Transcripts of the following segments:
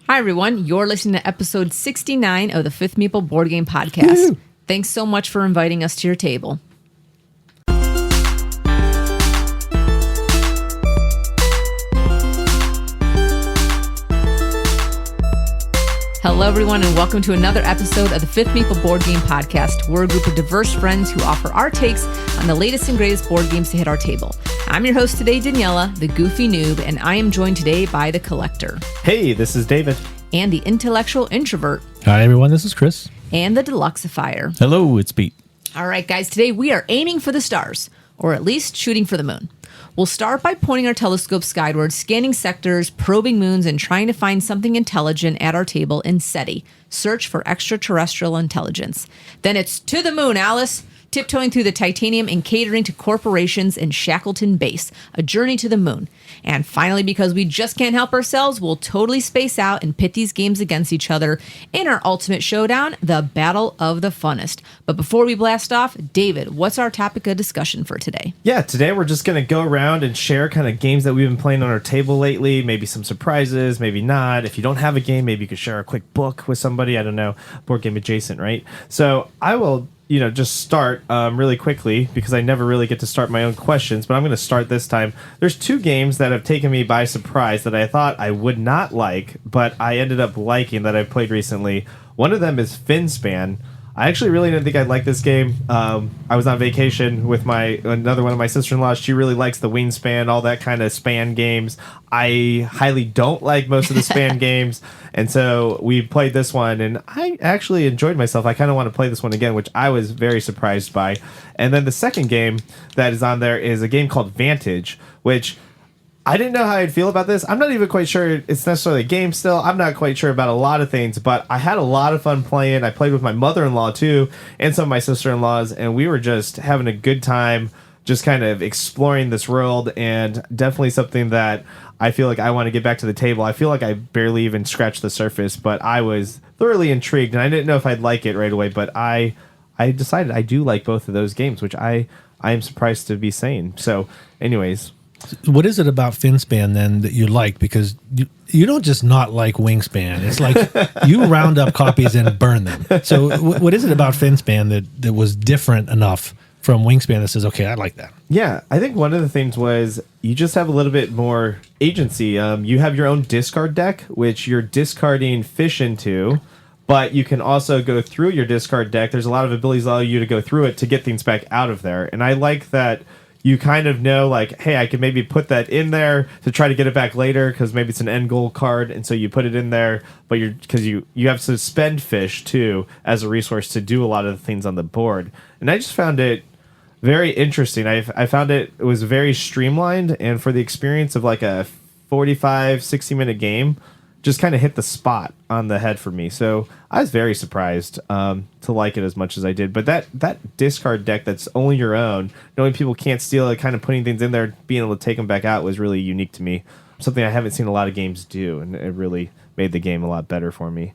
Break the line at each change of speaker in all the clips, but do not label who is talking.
Hi, everyone. You're listening to episode 69 of the Fifth Meeple Board Game Podcast.
Woo-hoo.
Thanks so much for inviting us to your table. Hello, everyone, and welcome to another episode of the Fifth Meeple Board Game Podcast. We're a group of diverse friends who offer our takes on the latest and greatest board games to hit our table. I'm your host today, Daniela, the goofy noob, and I am joined today by the collector.
Hey, this is David.
And the intellectual introvert.
Hi, everyone. This is Chris.
And the deluxeifier.
Hello, it's Pete.
All right, guys, today we are aiming for the stars, or at least shooting for the moon. We'll start by pointing our telescopes skyward, scanning sectors, probing moons, and trying to find something intelligent at our table in SETI, Search for Extraterrestrial Intelligence. Then it's to the moon, Alice! Tiptoeing through the titanium and catering to corporations in Shackleton Base, a journey to the moon. And finally, because we just can't help ourselves, we'll totally space out and pit these games against each other in our ultimate showdown, the Battle of the Funnest. But before we blast off, David, what's our topic of discussion for today?
Yeah, today we're just going to go around and share kind of games that we've been playing on our table lately, maybe some surprises, maybe not. If you don't have a game, maybe you could share a quick book with somebody, I don't know, board game adjacent, right? So I will just start really quickly because I never really get to start my own questions, but I'm going to start this time. There's two games that have taken me by surprise that I thought I would not like, but I ended up liking that I've played recently. One of them is Finspan. I actually really didn't think I'd like this game. I was on vacation with another one of my sister-in-laws. She really likes the Wingspan, all that kind of span games. I highly don't like most of the span games, and so we played this one, and I actually enjoyed myself. I kind of want to play this one again, which I was very surprised by. And then the second game that is on there is a game called Vantage, which I didn't know how I'd feel about this. I'm not even quite sure it's necessarily a game still. I'm not quite sure about a lot of things, but I had a lot of fun playing. I played with my mother-in-law too and some of my sister-in-laws, and we were just having a good time just kind of exploring this world, and definitely something that I feel like I want to get back to the table. I feel like I barely even scratched the surface, but I was thoroughly intrigued, and I didn't know if I'd like it right away, but I decided I do like both of those games, which I am surprised to be saying. So anyways...
What is it about Finspan then that you like? Because you don't just not like Wingspan. It's like you round up copies and burn them. So what is it about Finspan that was different enough from Wingspan that says, okay, I like that?
Yeah, I think one of the things was you just have a little bit more agency. You have your own discard deck, which you're discarding fish into, but you can also go through your discard deck. There's a lot of abilities that allow you to go through it to get things back out of there. And I like that you kind of know, like, hey, I could maybe put that in there to try to get it back later because maybe it's an end goal card, and so you put it in there, but because you have to spend fish too as a resource to do a lot of the things on the board. And I just found it very interesting. I found it was very streamlined, and for the experience of like a 45, 60-minute game, just kind of hit the spot on the head for me. So I was very surprised to like it as much as I did. But that discard deck that's only your own, knowing people can't steal it, kind of putting things in there, being able to take them back out was really unique to me. Something I haven't seen a lot of games do, and it really made the game a lot better for me.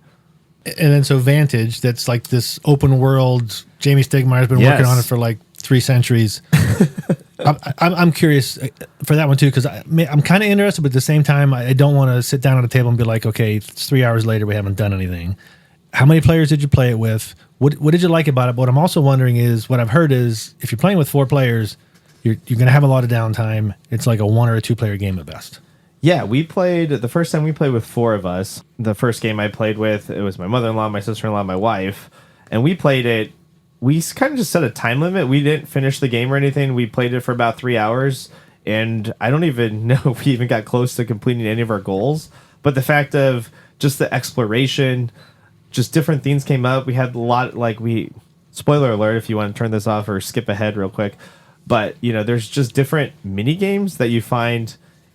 And then so Vantage, that's like this open world. Jamie Stegmaier's been working on it for like 3 centuries. I'm curious for that one too, because I'm kind of interested, but at the same time, I don't want to sit down at a table and be like, okay, it's 3 hours later, we haven't done anything. How many players did you play it with? What did you like about it? But what I'm also wondering is, what I've heard is, if you're playing with 4 players, you're going to have a lot of downtime. It's like a 1 or a 2 player game at best.
Yeah, the first time we played with 4 of us. The first game I played with, it was my mother-in-law, my sister-in-law, my wife, and we played it. We kind of just set a time limit. We didn't finish the game or anything. We played it for about 3 hours, and I don't even know if we even got close to completing any of our goals. But the fact of just the exploration, just different things came up. We had a lot, spoiler alert if you want to turn this off or skip ahead real quick. But, there's just different mini games that you find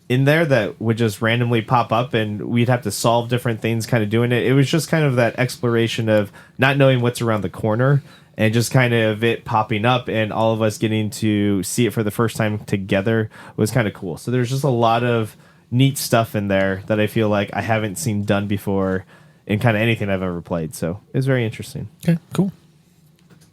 in there that would just randomly pop up, and we'd have to solve different things kind of doing it. It was just kind of that exploration of not knowing what's around the corner, and just kind of it popping up and all of us getting to see it for the first time together was kind of cool. So there's just a lot of neat stuff in there that I feel like I haven't seen done before in kind of anything I've ever played. So it's very interesting.
Okay, cool.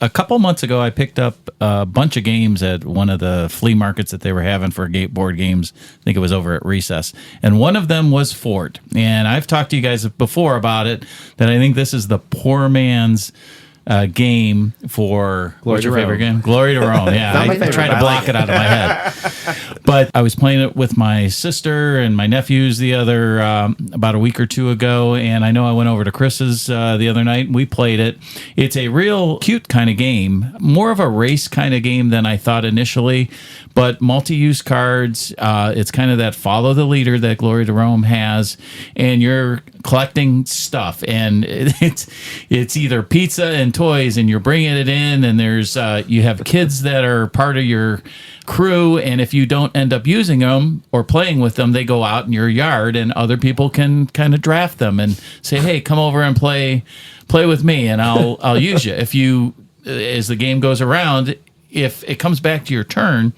a couple months ago, I picked up a bunch of games at one of the flea markets that they were having for board games. I think it was over at Recess. And one of them was Fort. And I've talked to you guys before about it, that I think this is the poor man's game for what's your favorite game? Glory to Rome. Yeah, I tried to block it out of my head. But I was playing it with my sister and my nephews the other about a week or two ago, and I know I went over to Chris's the other night and we played it. It's a real cute kind of game, more of a race kind of game than I thought initially, but multi-use cards. It's kind of that follow the leader that Glory to Rome has, and you're collecting stuff, and it's either pizza and toys, and you're bringing it in, and there's you have kids that are part of your crew, and if you don't end up using them or playing with them, they go out in your yard, and other people can kind of draft them and say, hey, come over and play with me, and I'll use you. If you, as the game goes around, if it comes back to your turn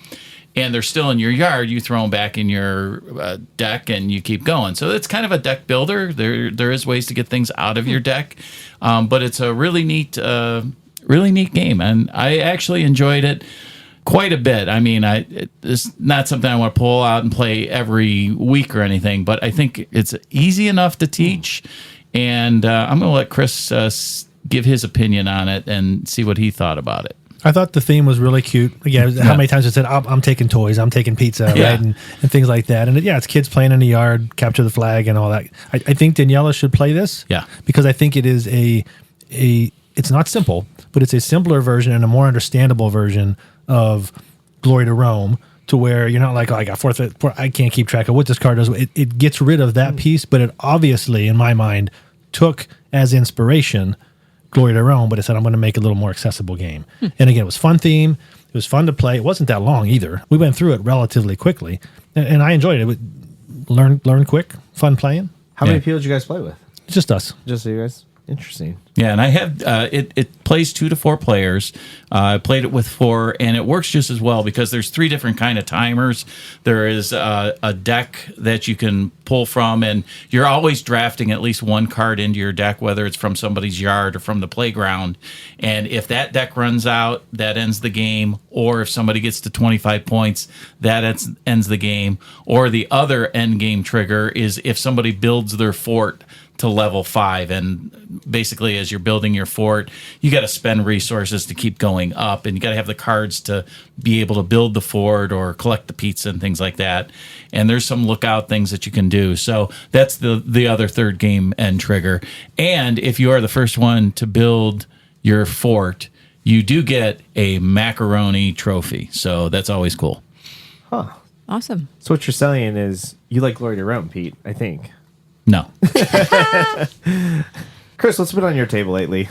and they're still in your yard, you throw them back in your deck and you keep going. So it's kind of a deck builder. There is ways to get things out of your deck, but it's a really neat game, and I actually enjoyed it quite a bit. I mean, it's not something I want to pull out and play every week or anything, but I think it's easy enough to teach, and I'm going to let Chris give his opinion on it and see what he thought about it.
I thought the theme was really cute. Again, how many times I said, I'm taking toys, I'm taking pizza, right? And things like that. And it's kids playing in the yard, capture the flag and all that. I think Daniela should play this.
Yeah.
Because I think it is it's not simple, but it's a simpler version and a more understandable version of Glory to Rome, to where you're not like, I got fourth, I can't keep track of what this card does. It gets rid of that piece, but it obviously, in my mind, took as inspiration Glory to Rome, but it said, I'm going to make a little more accessible game. And again, it was fun theme. It was fun to play. It wasn't that long either. We went through it relatively quickly, and I enjoyed it. Learn quick, fun playing.
How many people did you guys play with?
Just us.
Just you guys? Interesting.
Yeah, and I have it plays 2 to 4 players. I played it with 4, and it works just as well because there's 3 different kind of timers. There is a deck that you can pull from, and you're always drafting at least one card into your deck, whether it's from somebody's yard or from the playground. And if that deck runs out, that ends the game. Or if somebody gets to 25 points, that ends the game. Or the other end game trigger is if somebody builds their fort to level 5, and basically as you're building your fort, you got to spend resources to keep going up, and you got to have the cards to be able to build the fort or collect the pizza and things like that. And there's some lookout things that you can do. So that's the other third game end trigger. And if you are the first one to build your fort, you do get a macaroni trophy. So that's always cool.
Huh.
Awesome.
So what you're saying is you like Glory to Rome, Pete, I think.
No.
Chris, what's been on your table lately?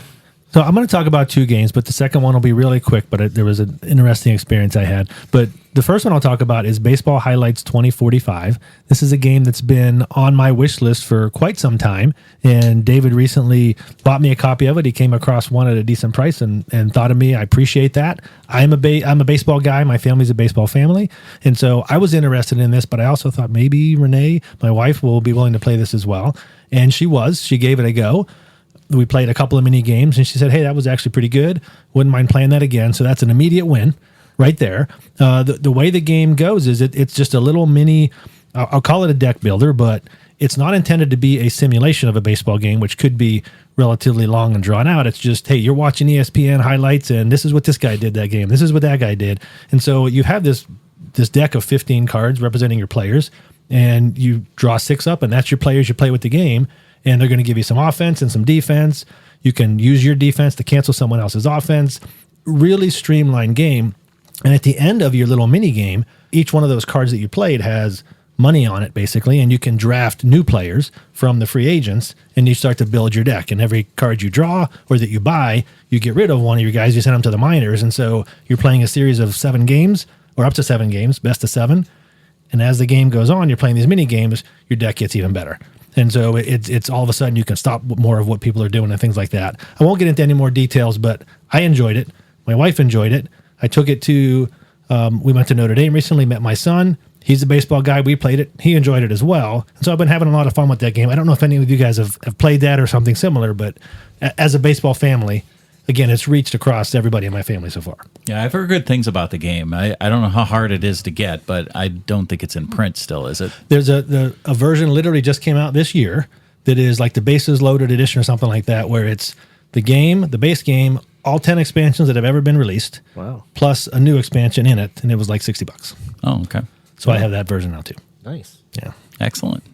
So I'm going to talk about 2 games, but the second one will be really quick, but there was an interesting experience I had. But the first one I'll talk about is Baseball Highlights 2045. This is a game that's been on my wish list for quite some time, and David recently bought me a copy of it. He came across one at a decent price and thought of me. I appreciate that. I'm a baseball guy. My family's a baseball family, and so I was interested in this, but I also thought maybe Renee, my wife, will be willing to play this as well, and she was. She gave it a go. We played a couple of mini games, and she said, hey, that was actually pretty good. Wouldn't mind playing that again. So that's an immediate win right there. The way the game goes is it's just a little mini, I'll call it a deck builder, but it's not intended to be a simulation of a baseball game, which could be relatively long and drawn out. It's just, hey, you're watching ESPN highlights, and this is what this guy did that game. This is what that guy did. And so you have this deck of 15 cards representing your players, and you draw 6 up, and that's your players you play with the game. And they're going to give you some offense and some defense. You can use your defense to cancel someone else's offense. Really streamlined game. And at the end of your little mini game, each one of those cards that you played has money on it, basically, and you can draft new players from the free agents, and you start to build your deck. And every card you draw or that you buy, you get rid of one of your guys, you send them to the minors. And so you're playing a series of 7 games, or up to 7 games, best of 7. And as the game goes on, you're playing these mini games, your deck gets even better. And so it's all of a sudden you can stop more of what people are doing and things like that. I won't get into any more details, but I enjoyed it. My wife enjoyed it. I took it to, we went to Notre Dame recently, met my son. He's a baseball guy. We played it. He enjoyed it as well. And so I've been having a lot of fun with that game. I don't know if any of you guys have played that or something similar, but as a baseball family, again, it's reached across everybody in my family so far.
Yeah, I've heard good things about the game. I don't know how hard it is to get, but I don't think it's in print still, is it?
There's a version literally just came out this year that is like the bases loaded edition or something like that, where it's the game, the base game, all 10 expansions that have ever been released.
Wow.
Plus a new expansion in it, and it was like $60.
Oh, okay.
So I have that version now too.
Nice.
Yeah.
Excellent.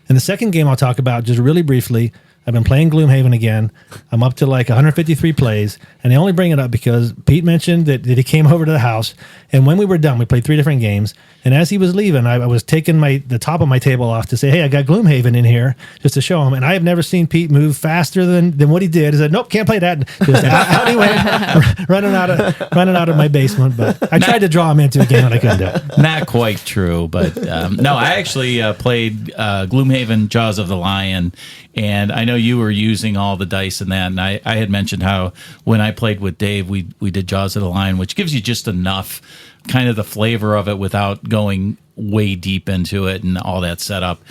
And the second game I'll talk about just really briefly, I've been playing Gloomhaven again. I'm up to like 153 plays, and I only bring it up because Pete mentioned that he came over to the house, and when we were done, we played 3 different games, and as he was leaving, I was taking the top of my table off to say, hey, I got Gloomhaven in here, just to show him, and I have never seen Pete move faster than what he did. He said, nope, can't play that. Just out he went, running out of my basement, but I tried to draw him into a game, and I couldn't do it.
Not quite true, but no, I actually played Gloomhaven Jaws of the Lion, and I know you were using all the dice in that, and I had mentioned how when I played with Dave, we did Jaws of the Lion, which gives you just enough kind of the flavor of it without going way deep into it and all that setup.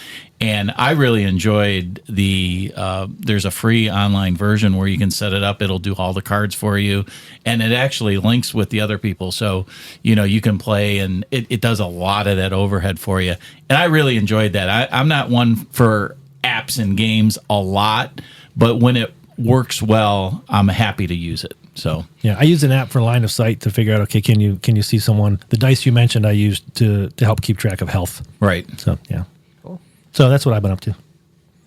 And I really enjoyed there's a free online version where you can set it up. It'll do all the cards for you, and it actually links with the other people. So, you can play, and it does a lot of that overhead for you. And I really enjoyed that. I'm not one for apps and games a lot, but when it works well, I'm happy to use it. So
yeah, I use an app for line of sight to figure out, okay, can you see someone? The dice you mentioned I used to help keep track of health.
Right.
So yeah. Cool. So that's what I've been up to.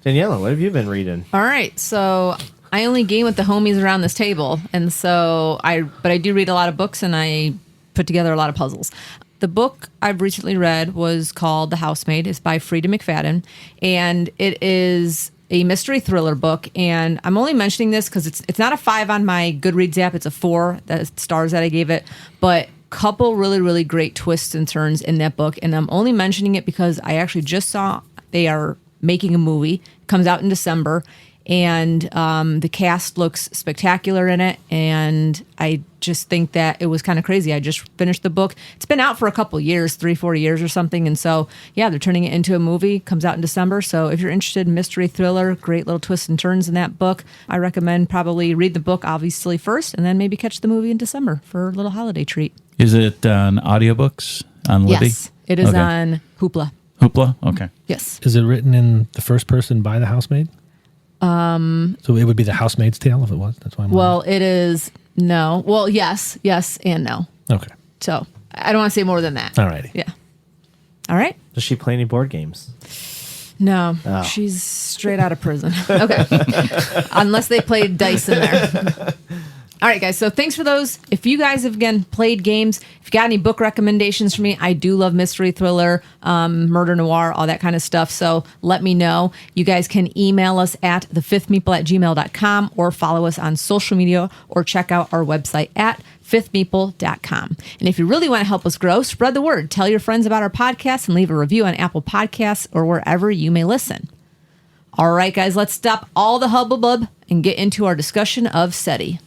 Daniela, what have you been reading?
All right, so I only game with the homies around this table, and so I do read a lot of books, and I put together a lot of puzzles. The book I've recently read was called The Housemaid. It's by Frida McFadden, and it is a mystery thriller book. And I'm only mentioning this because it's not a 5 on my Goodreads app. It's a 4 stars that I gave it. But couple really, really great twists and turns in that book. And I'm only mentioning it because I actually just saw they are making a movie. It comes out in December. And the cast looks spectacular in it, and I just think that it was kind of crazy. I just finished the book. It's been out for a couple years, 3-4 years or something, and so, yeah, they're turning it into a movie. Comes out in December, so if you're interested in mystery thriller, great little twists and turns in that book, I recommend probably read the book, obviously, first, and then maybe catch the movie in December for a little holiday treat.
Is it on audiobooks on Libby?
Yes, it is on Hoopla.
Hoopla? Okay.
Yes.
Is it written in the first person by the housemaid? So it would be The Housemaid's Tale if it was. That's why I'm
Well, it is no. Well, yes, and no.
Okay.
So I don't want to say more than that.
All righty.
Yeah. All right.
Does she play any board games?
No,
Oh.
she's straight out of prison. Okay. Unless they played dice in there. All right, guys. So thanks for those. If you guys have, again, played games, if you got any book recommendations for me, I do love mystery thriller, murder noir, all that kind of stuff. So let me know. You guys can email us at thefifthmeeple@gmail.com or follow us on social media or check out our website at fifthmeeple.com. And if you really want to help us grow, spread the word. Tell your friends about our podcast and leave a review on Apple Podcasts or wherever you may listen. All right, guys, let's stop all the hubbub and get into our discussion of SETI.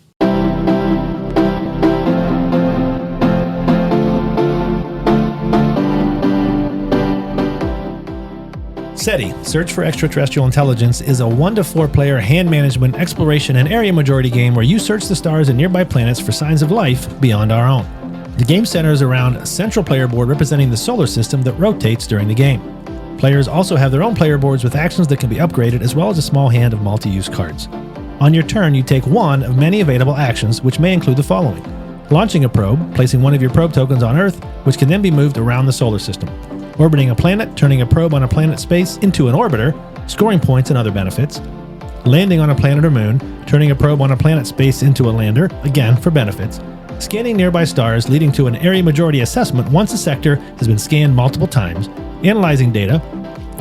SETI, Search for Extraterrestrial Intelligence, is a 1 to 4 player hand management, exploration, and area majority game where you search the stars and nearby planets for signs of life beyond our own. The game centers around a central player board representing the solar system that rotates during the game. Players also have their own player boards with actions that can be upgraded, as well as a small hand of multi-use cards. On your turn, you take one of many available actions, which may include the following: launching a probe, placing one of your probe tokens on Earth, which can then be moved around the solar system; orbiting a planet, turning a probe on a planet space into an orbiter, scoring points and other benefits; landing on a planet or moon, turning a probe on a planet space into a lander, again for benefits; scanning nearby stars, leading to an area majority assessment once a sector has been scanned multiple times; analyzing data,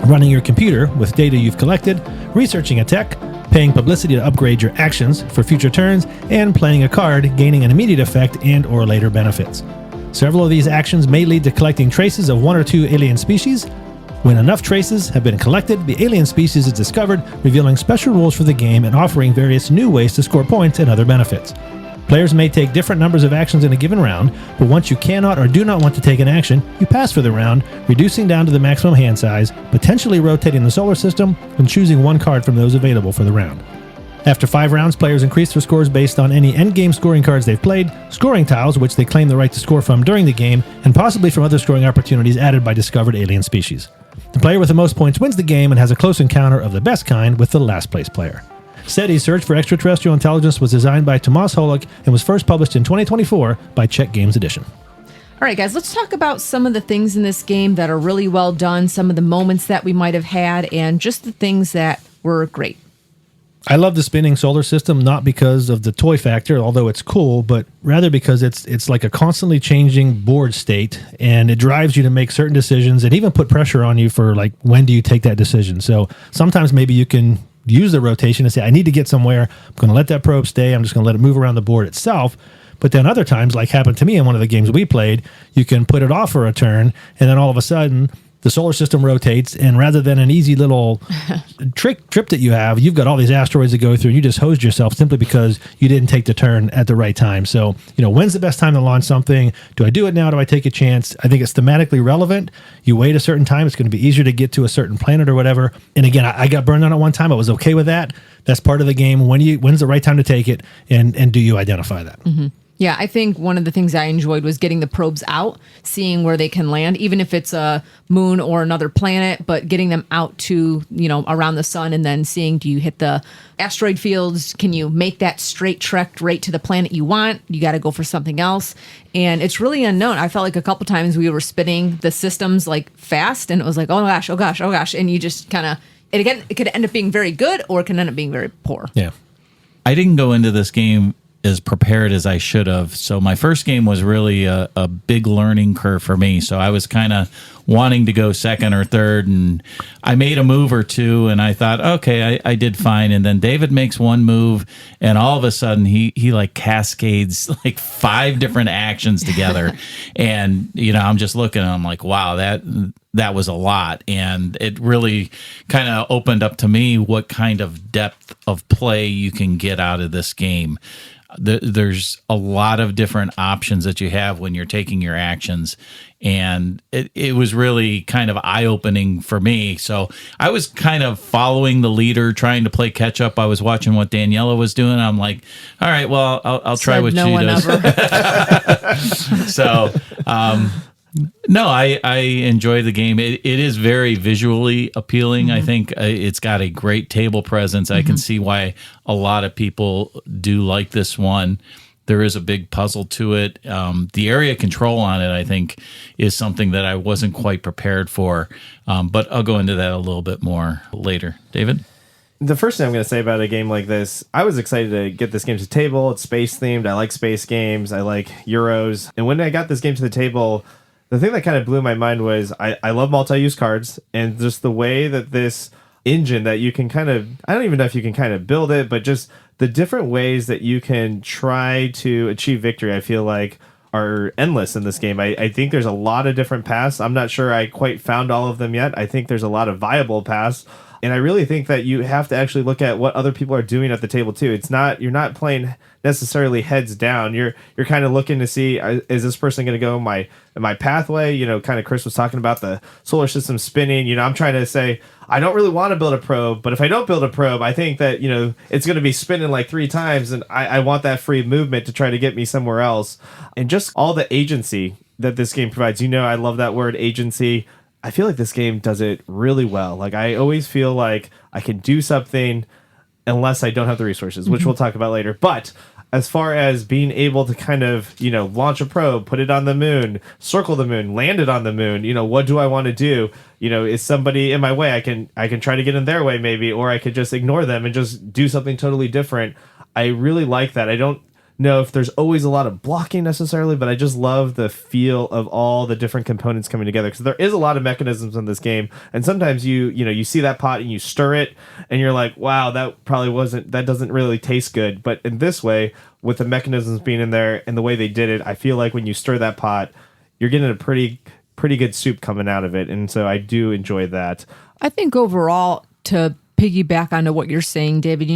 running your computer with data you've collected, researching a tech, paying publicity to upgrade your actions for future turns, and playing a card, gaining an immediate effect and or later benefits. Several of these actions may lead to collecting traces of 1 or 2 alien species. When enough traces have been collected, the alien species is discovered, revealing special rules for the game and offering various new ways to score points and other benefits. Players may take different numbers of actions in a given round, but once you cannot or do not want to take an action, you pass for the round, reducing down to the maximum hand size, potentially rotating the solar system, and choosing one card from those available for the round. After 5 rounds, players increase their scores based on any endgame scoring cards they've played, scoring tiles, which they claim the right to score from during the game, and possibly from other scoring opportunities added by discovered alien species. The player with the most points wins the game and has a close encounter of the best kind with the last place player. SETI, Search for Extraterrestrial Intelligence, was designed by Tomas Holick and was first published in 2024 by Czech Games Edition.
All right, guys, let's talk about some of the things in this game that are really well done, some of the moments that we might have had, and just the things that were great.
I love the spinning solar system, not because of the toy factor, although it's cool, but rather because it's like a constantly changing board state, and it drives you to make certain decisions and even put pressure on you for, like, when do you take that decision. So sometimes maybe you can use the rotation and say, I need to get somewhere. I'm going to let that probe stay. I'm just going to let it move around the board itself. But then other times, like happened to me in one of the games we played, you can put it off for a turn, and then all of a sudden the solar system rotates, and rather than an easy little trip that you have, you've got all these asteroids to go through, and you just hosed yourself simply because you didn't take the turn at the right time. So, when's the best time to launch something? Do I do it now? Do I take a chance? I think it's thematically relevant. You wait a certain time, it's going to be easier to get to a certain planet or whatever. And again, I got burned on it one time. I was okay with that. That's part of the game. When's the right time to take it, and do you identify that?
Mm-hmm. Yeah, I think one of the things I enjoyed was getting the probes out, seeing where they can land, even if it's a moon or another planet, but getting them out to, around the sun, and then seeing, do you hit the asteroid fields? Can you make that straight trek right to the planet you want? You got to go for something else. And it's really unknown. I felt like a couple times we were spinning the systems like fast, and it was like, oh gosh, oh gosh, oh gosh. And you just kind of, it could end up being very good, or it can end up being very poor.
Yeah.
I didn't go into this game as prepared as I should have. So my first game was really a big learning curve for me. So I was kind of wanting to go second or third, and I made a move or two, and I thought, okay, I did fine. And then David makes one move, and all of a sudden he like cascades like 5 different actions together. And, I'm just looking, and I'm like, wow, that was a lot. And it really kind of opened up to me what kind of depth of play you can get out of this game. There's a lot of different options that you have when you're taking your actions, and it was really kind of eye-opening for me. So I was kind of following the leader, trying to play catch-up. I was watching what Daniela was doing. I'm like, all right, well, I'll try what she does. So, no, I enjoy the game. It is very visually appealing. Mm-hmm. I think it's got a great table presence. Mm-hmm. I can see why a lot of people do like this one. There is a big puzzle to it. The area control on it, I think, is something that I wasn't quite prepared for. But I'll go into that a little bit more later. David?
The first thing I'm going to say about a game like this, I was excited to get this game to the table. It's space themed. I like space games. I like Euros. And when I got this game to the table, the thing that kind of blew my mind was I love multi-use cards, and just the way that this engine that you can kind of, I don't even know if you can kind of build it, but just the different ways that you can try to achieve victory, I feel like are endless in this game. I think there's a lot of different paths. I'm not sure I quite found all of them yet. I think there's a lot of viable paths. And I really think that you have to actually look at what other people are doing at the table too. You're not playing necessarily heads down. You're kind of looking to see, is this person going to go my pathway? Kind of Chris was talking about the solar system spinning. I'm trying to say, I don't really want to build a probe, but if I don't build a probe, I think that, it's going to be spinning like 3 times, and I want that free movement to try to get me somewhere else. And just all the agency that this game provides. I love that word, agency. I feel like this game does it really well. Like, I always feel like I can do something unless I don't have the resources, which we'll talk about later. But as far as being able to kind of, launch a probe, put it on the moon, circle the moon, land it on the moon, what do I want to do? Is somebody in my way? I can try to get in their way maybe, or I could just ignore them and just do something totally different. I really like that. I don't know if there's always a lot of blocking necessarily, but I just love the feel of all the different components coming together, because there is a lot of mechanisms in this game, and sometimes you see that pot and you stir it and you're like, wow, that doesn't really taste good. But in this way, with the mechanisms being in there and the way they did it, I feel like when you stir that pot, you're getting a pretty good soup coming out of it. And so I do enjoy that.
I think overall, to piggyback onto what you're saying, David,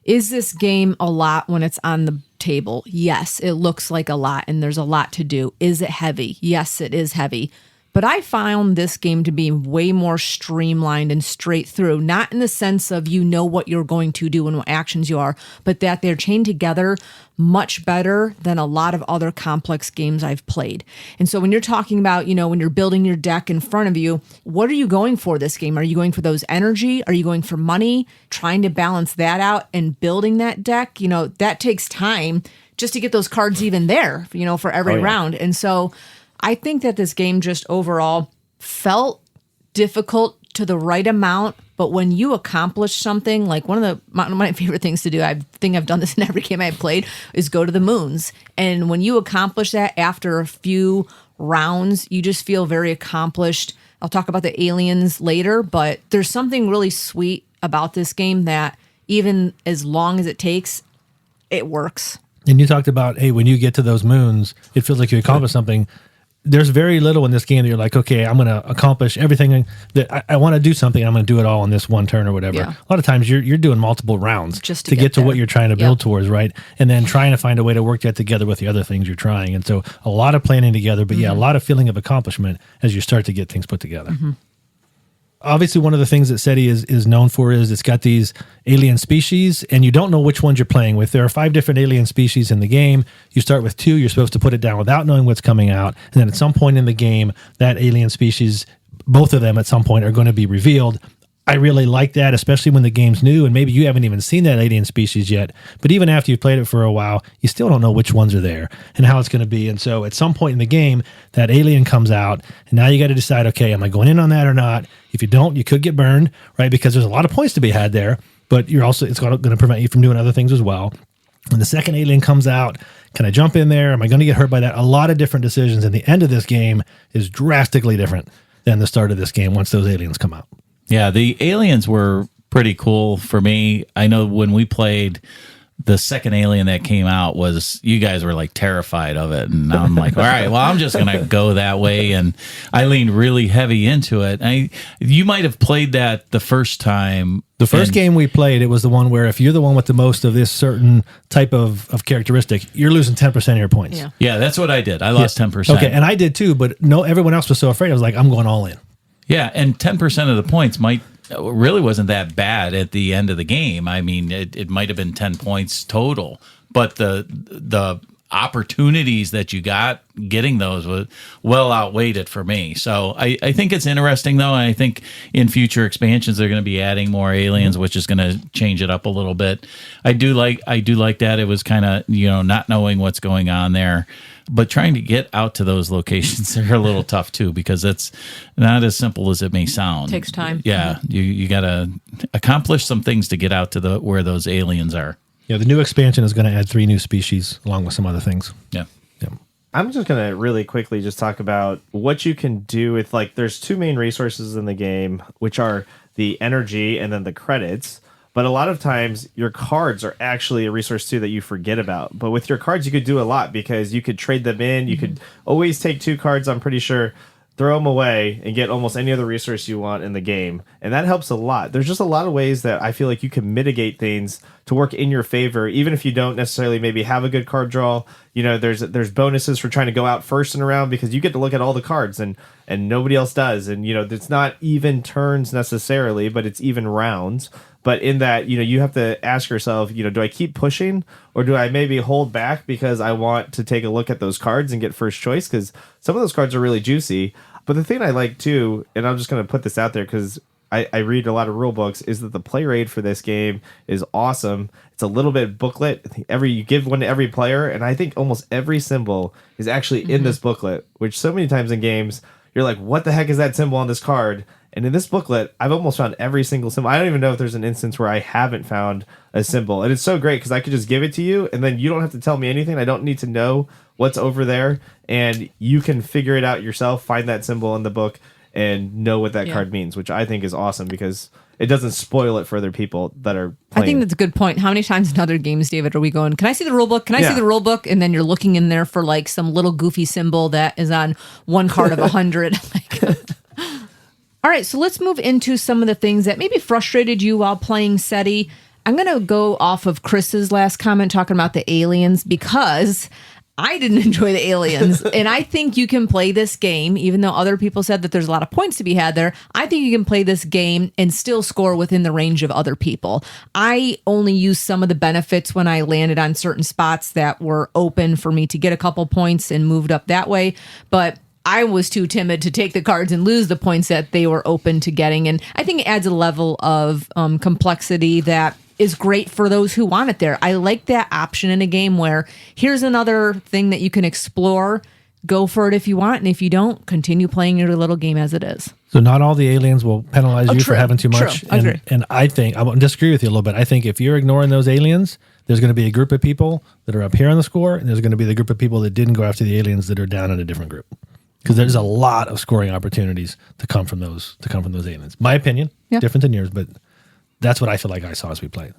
is this game a lot when it's on the table? Yes, it looks like a lot, and there's a lot to do. Is it heavy? Yes, it is heavy. But I found this game to be way more streamlined and straight through, not in the sense of you know what you're going to do and what actions you are, but that they're chained together much better than a lot of other complex games I've played. And so when you're talking about, when you're building your deck in front of you, what are you going for this game? Are you going for those energy? Are you going for money? Trying to balance that out and building that deck, that takes time just to get those cards even there, for every round. And so I think that this game just overall felt difficult to the right amount, but when you accomplish something, like one of my favorite things to do, I think I've done this in every game I've played, is go to the moons. And when you accomplish that after a few rounds, you just feel very accomplished. I'll talk about the aliens later, but there's something really sweet about this game that even as long as it takes, it works. And
you talked about, hey, when you get to those moons, it feels like you accomplished something. There's very little in this game that you're like, okay, I'm going to accomplish everything that I want to do something. I'm going to do it all in this one turn or whatever. Yeah. A lot of times you're doing multiple rounds just to get to what you're trying to build towards, right? And then trying to find a way to work that together with the other things you're trying. And so a lot of planning together, but a lot of feeling of accomplishment as you start to get things put together. Mm-hmm. Obviously, one of the things that SETI is known for is it's got these alien species, and you don't know which ones you're playing with. There are 5 different alien species in the game. You start with 2. You're supposed to put it down without knowing what's coming out. And then at some point in the game, that alien species, both of them at some point, are going to be revealed. I really like that, especially when the game's new, and maybe you haven't even seen that alien species yet. But even after you've played it for a while, you still don't know which ones are there and how it's going to be. And so at some point in the game, that alien comes out, and now you got to decide, okay, am I going in on that or not? If you don't, you could get burned, right? Because there's a lot of points to be had there, but it's going to prevent you from doing other things as well. When the second alien comes out, can I jump in there? Am I going to get hurt by that? A lot of different decisions, and the end of this game is drastically different than the start of this game once those aliens come out.
Yeah, the aliens were pretty cool for me. I know when we played, the second alien that came out you guys were like terrified of it. And I'm like, all right, well, I'm just going to go that way. And I leaned really heavy into it. You might have played that the first time.
The first game we played, it was the one where if you're the one with the most of this certain type of characteristic, you're losing 10% of your points.
Yeah, that's what I did. I lost 10%.
Okay, and I did too, but everyone else was so afraid. I was like, I'm going all in.
Yeah, and 10% of the points really wasn't that bad at the end of the game. I mean, it might have been 10 points total, but the opportunities that you got getting those well outweighed it for me. So I think it's interesting, though, and I think in future expansions they're going to be adding more aliens, which is going to change it up a little bit. I do like that. It was kind of, not knowing what's going on there. But trying to get out to those locations are a little tough too, because it's not as simple as it may sound.
Takes time.
Yeah, you got to accomplish some things to get out to where those aliens are.
Yeah, the new expansion is going to add 3 new species along with some other things.
Yeah.
I'm just going to really quickly just talk about what you can do with, there's 2 main resources in the game, which are the energy and then the credits. But a lot of times your cards are actually a resource too that you forget about. But with your cards, you could do a lot because you could trade them in. You could always take 2 cards, I'm pretty sure, throw them away and get almost any other resource you want in the game. And that helps a lot. There's just a lot of ways that I feel like you can mitigate things to work in your favor, even if you don't necessarily maybe have a good card draw. There's bonuses for trying to go out first in a round because you get to look at all the cards and nobody else does. And, it's not even turns necessarily, but it's even rounds. But in that, you have to ask yourself, do I keep pushing or do I maybe hold back because I want to take a look at those cards and get first choice? Because some of those cards are really juicy. But the thing I like too, and I'm just going to put this out there because I read a lot of rule books, is that the play rate for this game is awesome. It's a little bit booklet. You give one to every player, and I think almost every symbol is actually in this booklet, which so many times in games, you're like, what the heck is that symbol on this card? And in this booklet, I've almost found every single symbol. I don't even know if there's an instance where I haven't found a symbol. And it's so great because I could just give it to you, and then you don't have to tell me anything. I don't need to know what's over there. And you can figure it out yourself, find that symbol in the book, and know what that card means, which I think is awesome because it doesn't spoil it for other people that are playing.
I think that's a good point. How many times in other games, David, are we going, can I see the rule book? Can I see the rule book? And then you're looking in there for some little goofy symbol that is on one card of 100. All right, so let's move into some of the things that maybe frustrated you while playing SETI. I'm going to go off of Chris's last comment talking about the aliens because I didn't enjoy the aliens. And I think you can play this game, even though other people said that there's a lot of points to be had there. I think you can play this game and still score within the range of other people. I only used some of the benefits when I landed on certain spots that were open for me to get a couple points and moved up that way. But I was too timid to take the cards and lose the points that they were open to getting. And I think it adds a level of complexity that is great for those who want it there. I like that option in a game where here's another thing that you can explore. Go for it if you want. And if you don't, continue playing your little game as it is.
So not all the aliens will penalize you
true,
for having too much.
True. I agree.
And I think, I disagree with you a little bit. I think if you're ignoring those aliens, there's going to be a group of people that are up here on the score, and there's going to be the group of people that didn't go after the aliens that are down in a different group. Because there's a lot of scoring opportunities to come from those aliens. My opinion, different than yours, but that's what I feel like I saw as we played.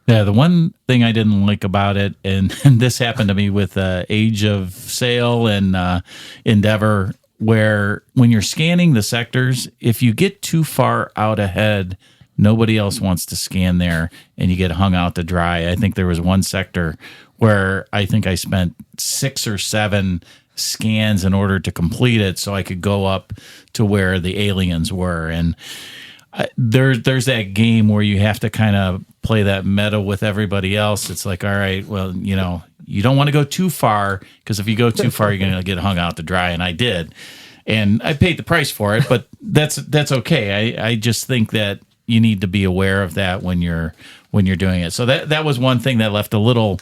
Yeah, the one thing I didn't like about it, and this happened to me with Age of Sail and Endeavor, where when you're scanning the sectors, if you get too far out ahead, nobody else wants to scan there, and you get hung out to dry. I think there was one sector where I think I spent 6 or 7 scans in order to complete it so I could go up to where the aliens were. And there's that game where you have to kind of play that meta with everybody else. It's like, all right, well, you don't want to go too far, because if you go too far, you're going to get hung out to dry. And I did. And I paid the price for it, but that's okay. I just think that you need to be aware of that when you're doing it. So that was one thing that left a little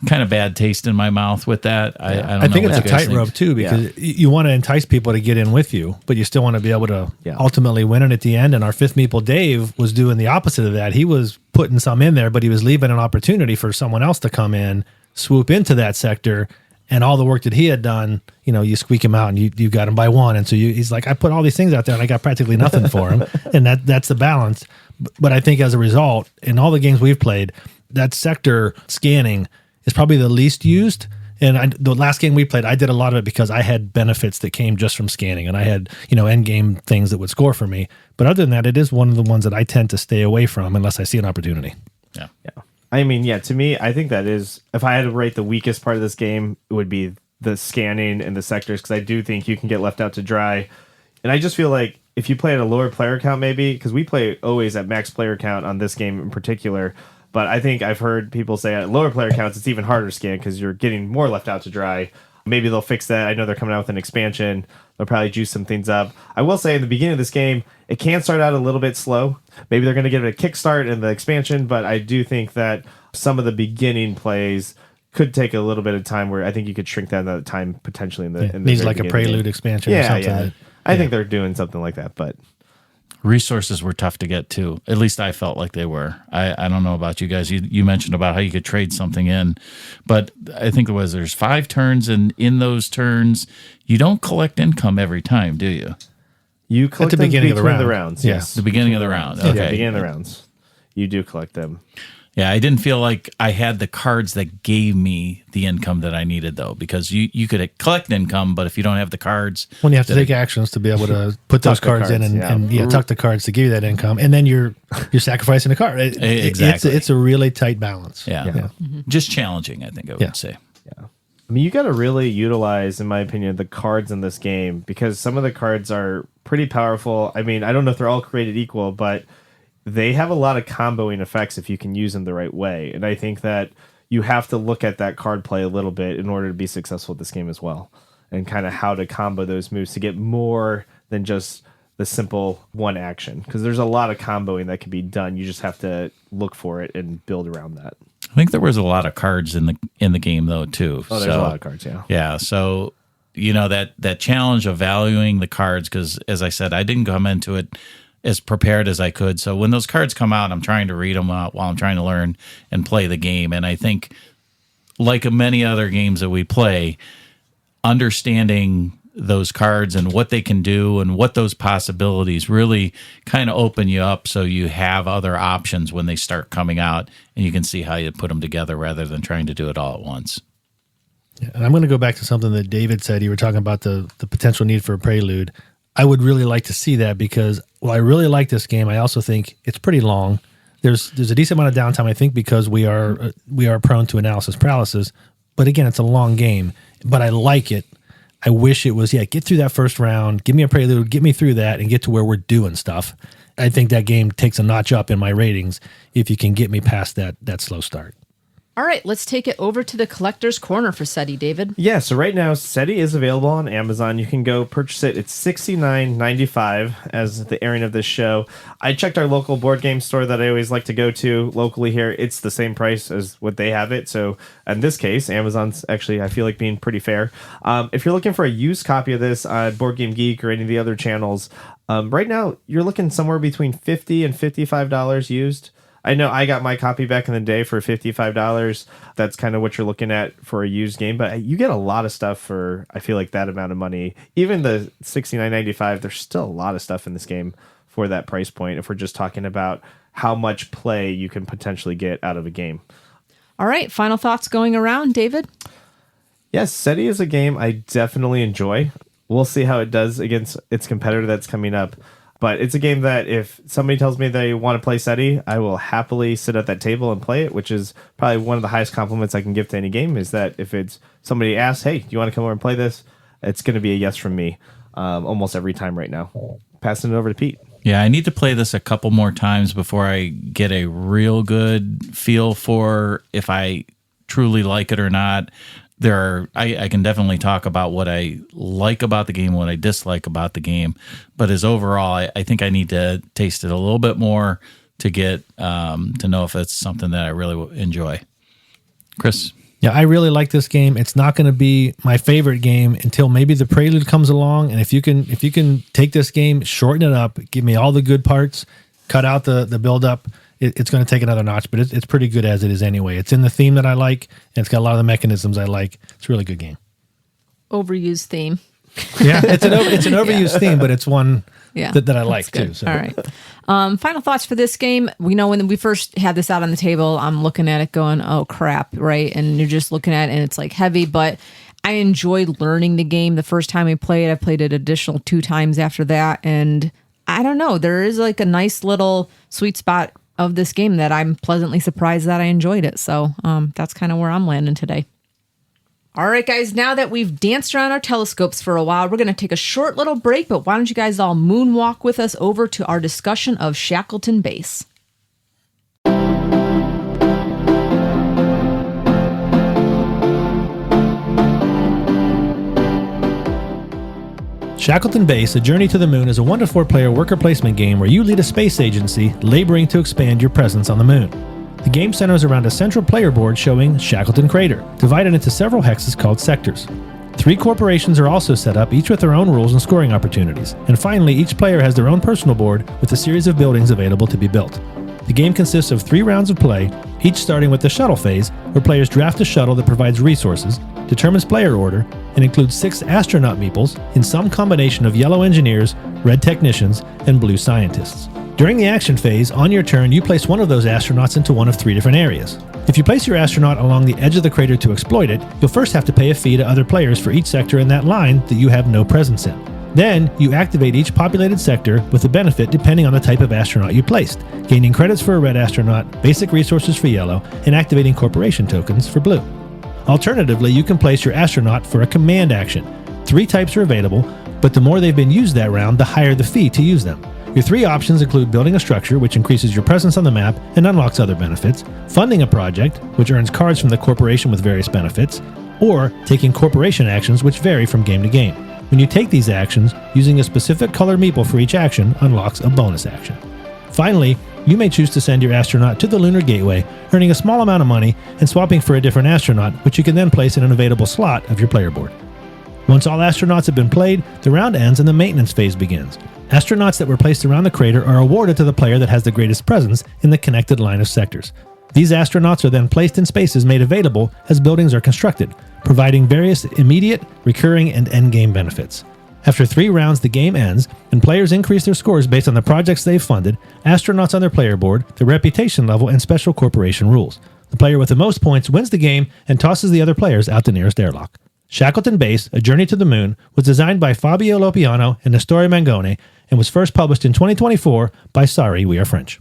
kind of bad taste in my mouth with that. I
think it's a tightrope too, because you want to entice people to get in with you, but you still want to be able to ultimately win it at the end. And our fifth meeple, Dave, was doing the opposite of that. He was putting some in there, but he was leaving an opportunity for someone else to come in, swoop into that sector, and all the work that he had done, you squeak him out and you got him by one. And so he's like, I put all these things out there and I got practically nothing for him. And that's the balance. But I think as a result, in all the games we've played, that sector scanning is probably the least used. And the last game we played, I did a lot of it because I had benefits that came just from scanning, and I had, end game things that would score for me. But other than that, it is one of the ones that I tend to stay away from unless I see an opportunity.
Yeah.
I mean, to me, I think that is, if I had to rate the weakest part of this game, it would be the scanning and the sectors, because I do think you can get left out to dry. And I just feel like if you play at a lower player count, maybe, because we play always at max player count on this game in particular. But I think I've heard people say at lower player counts, it's even harder to scan because you're getting more left out to dry. Maybe they'll fix that. I know they're coming out with an expansion. They'll probably juice some things up. I will say in the beginning of this game, it can start out a little bit slow. Maybe they're going to give it a kickstart in the expansion, but I do think that some of the beginning plays could take a little bit of time, where I think you could shrink that time potentially in the
needs like a prelude expansion or something.
Yeah. I think they're doing something like that, but
resources were tough to get to. At least I felt like they were. I don't know about you guys. You mentioned about how you could trade something in, but I think there's 5 turns, and in those turns, you don't collect income every time, do you?
You collect
at the beginning of the
rounds.
Yeah.
Yes,
the beginning of the round. Okay,
the beginning of the rounds, you do collect them.
Yeah, I didn't feel like I had the cards that gave me the income that I needed, though, because you could collect income, but if you don't have the cards...
When you have to take actions to be able to put those cards in and tuck the cards to give you that income, and then you're sacrificing a card.
Exactly.
It's a really tight balance.
Yeah. Mm-hmm. Just challenging, I think I would say.
Yeah. I mean, you got to really utilize, in my opinion, the cards in this game, because some of the cards are pretty powerful. I mean, I don't know if they're all created equal, but they have a lot of comboing effects if you can use them the right way. And I think that you have to look at that card play a little bit in order to be successful at this game as well, and kind of how to combo those moves to get more than just the simple one action, because there's a lot of comboing that can be done. You just have to look for it and build around that.
I think there was a lot of cards in the game, though, too.
Oh, there's a lot of cards, yeah.
Yeah, so that challenge of valuing the cards, because as I said, I didn't come into it as prepared as I could. So when those cards come out, I'm trying to read them out while I'm trying to learn and play the game. And I think, like many other games that we play, understanding those cards and what they can do and what those possibilities really kind of open you up, so you have other options when they start coming out, and you can see how you put them together rather than trying to do it all at once.
Yeah, and I'm going to go back to something that David said. You were talking about the potential need for a prelude. I would really like to see that, because while I really like this game, I also think it's pretty long. There's a decent amount of downtime, I think, because we are prone to analysis paralysis. but again, it's a long game. But I like it. I wish it was, get through that first round, give me a prelude, get me through that, and get to where we're doing stuff. I think that game takes a notch up in my ratings if you can get me past that slow start.
All right, let's take it over to the collector's corner for SETI, David.
Yeah, so right now, SETI is available on Amazon. You can go purchase it. It's $69.95 as the airing of this show. I checked our local board game store that I always like to go to locally here. It's the same price as what they have it. So in this case, Amazon's actually, I feel like, being pretty fair. If you're looking for a used copy of this on Board Game Geek or any of the other channels, right now, you're looking somewhere between $50 and $55 used. I know I got my copy back in the day for $55. That's kind of what you're looking at for a used game, but you get a lot of stuff for, I feel like, that amount of money. Even the $69.95, there's still a lot of stuff in this game for that price point if we're just talking about how much play you can potentially get out of a game.
All right, final thoughts going around, David?
Yes, SETI is a game I definitely enjoy. We'll see how it does against its competitor that's coming up. But it's a game that if somebody tells me they want to play SETI, I will happily sit at that table and play it, which is probably one of the highest compliments I can give to any game, is that if it's somebody asks, hey, do you want to come over and play this? It's going to be a yes from me almost every time right now. Passing it over to Pete.
Yeah, I need to play this a couple more times before I get a real good feel for if I truly like it or not. I can definitely talk about what I like about the game, what I dislike about the game, but as overall, I think I need to taste it a little bit more to get to know if it's something that I really enjoy. Chris?
Yeah, I really like this game. It's not going to be my favorite game until maybe the prelude comes along, and if you can take this game, shorten it up, give me all the good parts, cut out the build up. It's going to take another notch, but it's pretty good as it is anyway. It's in the theme that I like, and it's got a lot of the mechanisms I like. It's a really good game.
Overused theme.
Yeah, it's an overused theme, but it's one that I like too. So.
All right. Final thoughts for this game. We know when we first had this out on the table, I'm looking at it going, oh, crap, right? And you're just looking at it, and it's like heavy, but I enjoyed learning the game the first time I played. I played it additional 2 times after that, and I don't know. There is like a nice little sweet spot of this game that I'm pleasantly surprised that I enjoyed it. So that's kind of where I'm landing today. All right, guys, now that we've danced around our telescopes for a while, we're going to take a short little break, but why don't you guys all moonwalk with us over to our discussion of Shackleton Base.
Shackleton Base, A Journey to the Moon is a 1 to 4 player worker placement game where you lead a space agency laboring to expand your presence on the moon. The game centers around a central player board showing Shackleton Crater, divided into several hexes called sectors. 3 corporations are also set up, each with their own rules and scoring opportunities. And finally, each player has their own personal board with a series of buildings available to be built. The game consists of 3 rounds of play, each starting with the shuttle phase, where players draft a shuttle that provides resources, determines player order, and includes 6 astronaut meeples in some combination of yellow engineers, red technicians, and blue scientists. During the action phase, on your turn, you place one of those astronauts into one of 3 different areas. If you place your astronaut along the edge of the crater to exploit it, you'll first have to pay a fee to other players for each sector in that line that you have no presence in. Then, you activate each populated sector with a benefit depending on the type of astronaut you placed, gaining credits for a red astronaut, basic resources for yellow, and activating corporation tokens for blue. Alternatively, you can place your astronaut for a command action. 3 types are available, but the more they've been used that round, the higher the fee to use them. Your 3 options include building a structure, which increases your presence on the map and unlocks other benefits, funding a project, which earns cards from the corporation with various benefits, or taking corporation actions, which vary from game to game. When you take these actions, using a specific color meeple for each action unlocks a bonus action. Finally, you may choose to send your astronaut to the Lunar Gateway, earning a small amount of money and swapping for a different astronaut, which you can then place in an available slot of your player board. Once all astronauts have been played, the round ends and the maintenance phase begins. Astronauts that were placed around the crater are awarded to the player that has the greatest presence in the connected line of sectors. These astronauts are then placed in spaces made available as buildings are constructed, providing various immediate, recurring, and endgame benefits. After 3 rounds, the game ends, and players increase their scores based on the projects they've funded, astronauts on their player board, their reputation level, and special corporation rules. The player with the most points wins the game and tosses the other players out the nearest airlock. Shackleton Base, A Journey to the Moon, was designed by Fabio Lopiano and Nestore Mangone, and was first published in 2024 by Sorry, We Are French.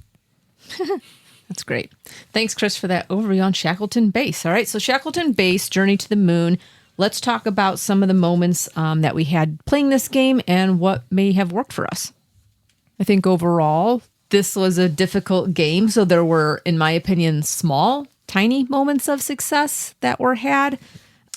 That's great. Thanks, Chris, for that overview on Shackleton Base. All right, so Shackleton Base, Journey to the Moon. Let's talk about some of the moments that we had playing this game and what may have worked for us. I think overall, this was a difficult game, so there were, in my opinion, small, tiny moments of success that were had.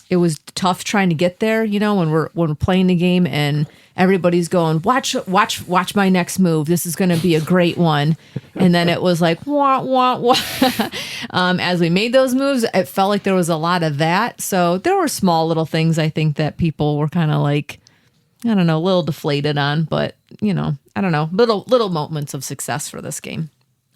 It was tough trying to get there, when we're playing the game and everybody's going, watch my next move. This is going to be a great one. And then it was like, wah, wah, wah. As we made those moves, it felt like there was a lot of that. So there were small little things I think that people were kind of like, I don't know, a little deflated on, but I don't know, little moments of success for this game.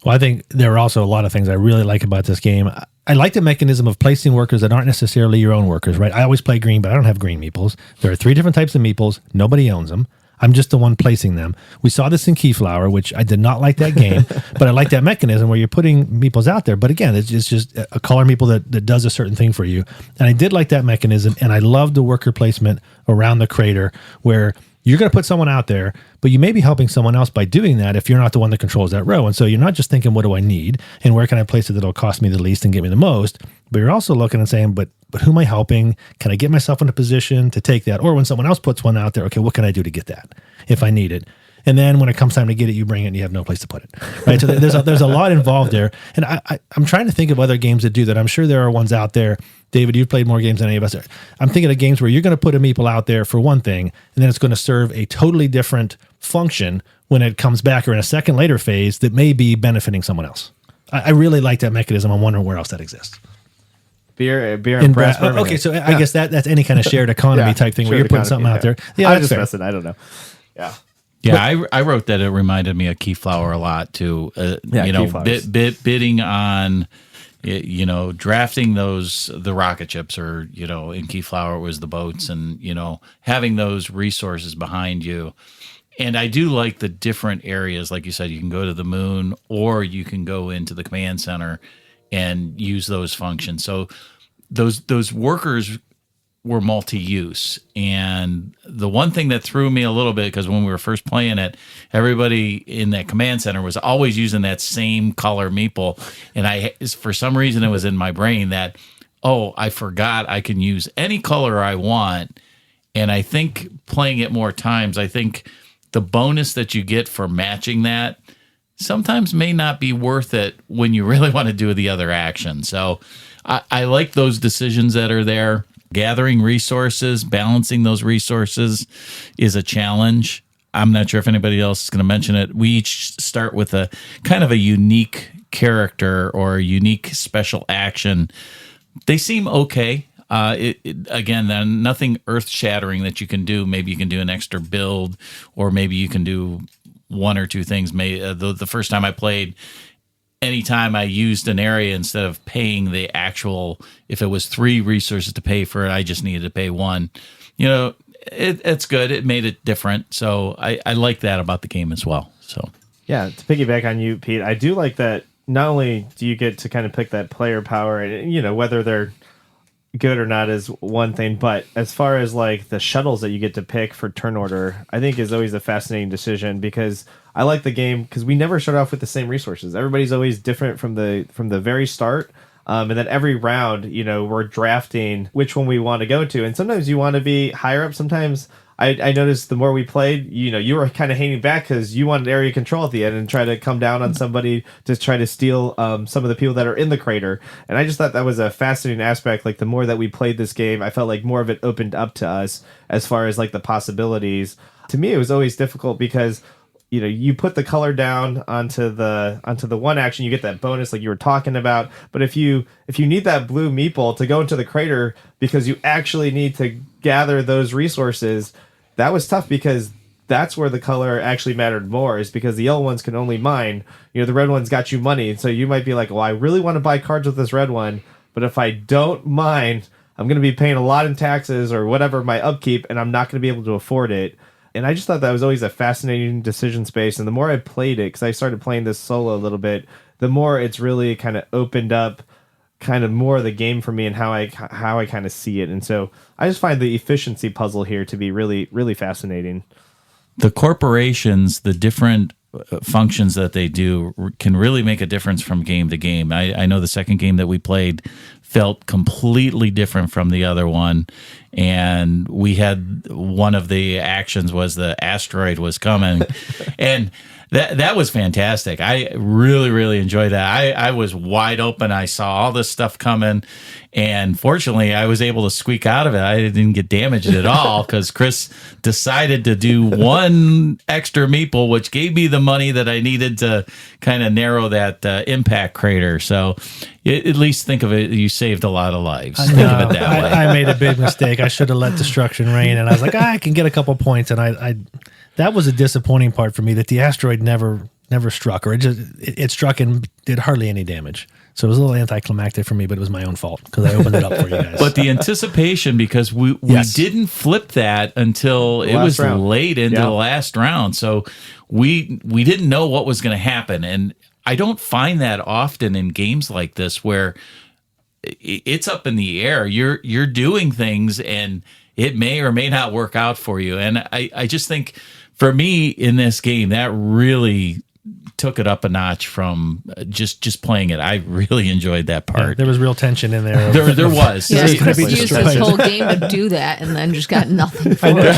Well, I think there are also a lot of things I really like about this game. I like the mechanism of placing workers that aren't necessarily your own workers, right? I always play green, but I don't have green meeples. There are 3 different types of meeples. Nobody owns them. I'm just the one placing them. We saw this in Keyflower, which I did not like that game, but I like that mechanism where you're putting meeples out there. But again, it's just a color meeple that does a certain thing for you. And I did like that mechanism, and I love the worker placement around the crater where you're going to put someone out there, but you may be helping someone else by doing that if you're not the one that controls that row. And so you're not just thinking, what do I need? And where can I place it that'll cost me the least and get me the most? But you're also looking and saying, but who am I helping? Can I get myself in a position to take that? Or when someone else puts one out there, okay, what can I do to get that if I need it? And then when it comes time to get it, you bring it and you have no place to put it. Right. So there's a lot involved there. And I'm trying to think of other games that do that. I'm sure there are ones out there. David, you've played more games than any of us. I'm thinking of games where you're going to put a meeple out there for one thing, and then it's going to serve a totally different function when it comes back or in a second later phase that may be benefiting someone else. I really like that mechanism. I'm wondering where else that exists.
Beer and brass.
Okay, so I guess that's any kind of shared economy type thing where you're putting something out there. Yeah,
I just messed it. I don't know. Yeah.
Yeah, I wrote that it reminded me of Keyflower a lot too. Bidding on, drafting the rocket ships, or in Keyflower it was the boats, and having those resources behind you. And I do like the different areas, like you said, you can go to the moon or you can go into the command center and use those functions. So those workers were multi-use. And the one thing that threw me a little bit, because when we were first playing it, everybody in that command center was always using that same color meeple. And for some reason, it was in my brain that, I forgot I can use any color I want. And I think playing it more times, I think the bonus that you get for matching that sometimes may not be worth it when you really want to do the other action. So I like those decisions that are there. Gathering resources, balancing those resources is a challenge. I'm not sure if anybody else is going to mention it. We each start with a kind of a unique character or a unique special action. They seem okay. Again, nothing earth-shattering that you can do. Maybe you can do an extra build, or maybe you can do one or two things. The first time I played, anytime I used an area, instead of paying the actual, if it was 3 resources to pay for it, I just needed to pay 1. It's good. It made it different. So I like that about the game as well. So
yeah, to piggyback on you, Pete, I do like that. Not only do you get to kind of pick that player power, and whether they're good or not is one thing, but as far as like the shuttles that you get to pick for turn order, I think is always a fascinating decision, because I like the game because we never start off with the same resources. Everybody's always different from the very start. And then every round, we're drafting which one we want to go to. And sometimes you want to be higher up. Sometimes I noticed the more we played, you were kind of hanging back because you wanted area control at the end and try to come down on somebody to try to steal some of the people that are in the crater. And I just thought that was a fascinating aspect. Like the more that we played this game, I felt like more of it opened up to us as far as like the possibilities. To me, it was always difficult because you put the color down onto the one action, you get that bonus like you were talking about. But if you need that blue meeple to go into the crater because you actually need to gather those resources, that was tough, because that's where the color actually mattered more, is because the yellow ones can only mine. The red ones got you money. And so you might be like, well, I really want to buy cards with this red one, but if I don't mine, I'm going to be paying a lot in taxes or whatever my upkeep, and I'm not going to be able to afford it. And I just thought that was always a fascinating decision space. And the more I played it, because I started playing this solo a little bit, the more it's really kind of opened up kind of more of the game for me and how I kind of see it. And so I just find the efficiency puzzle here to be really, really fascinating.
The corporations, the different functions that they do can really make a difference from game to game. I know the second game that we played felt completely different from the other one, and we had one of the actions was the asteroid was coming, and that was fantastic. I really, really enjoyed that. I was wide open. I saw all this stuff coming, and fortunately, I was able to squeak out of it. I didn't get damaged at all because Chris decided to do one extra meeple, which gave me the money that I needed to kind of narrow that impact crater. So at least think of it, you saved a lot of lives. Think of it that way.
I made a big mistake. I should have let destruction reign, and I was like, I can get a couple points, and I that was a disappointing part for me, that the asteroid never struck, or it struck and did hardly any damage. So it was a little anticlimactic for me, but it was my own fault because I opened it up for you guys.
But the anticipation, because we didn't flip that until it was late into the last round, so we didn't know what was going to happen, and I don't find that often in games like this where it's up in the air. You're doing things, and it may or may not work out for you. And I just think, for me in this game, that really took it up a notch from just playing it. I really enjoyed that part.
Yeah, there was real tension in there.
There was.
Yeah, Chris used this whole game to do that, and then just got nothing for it.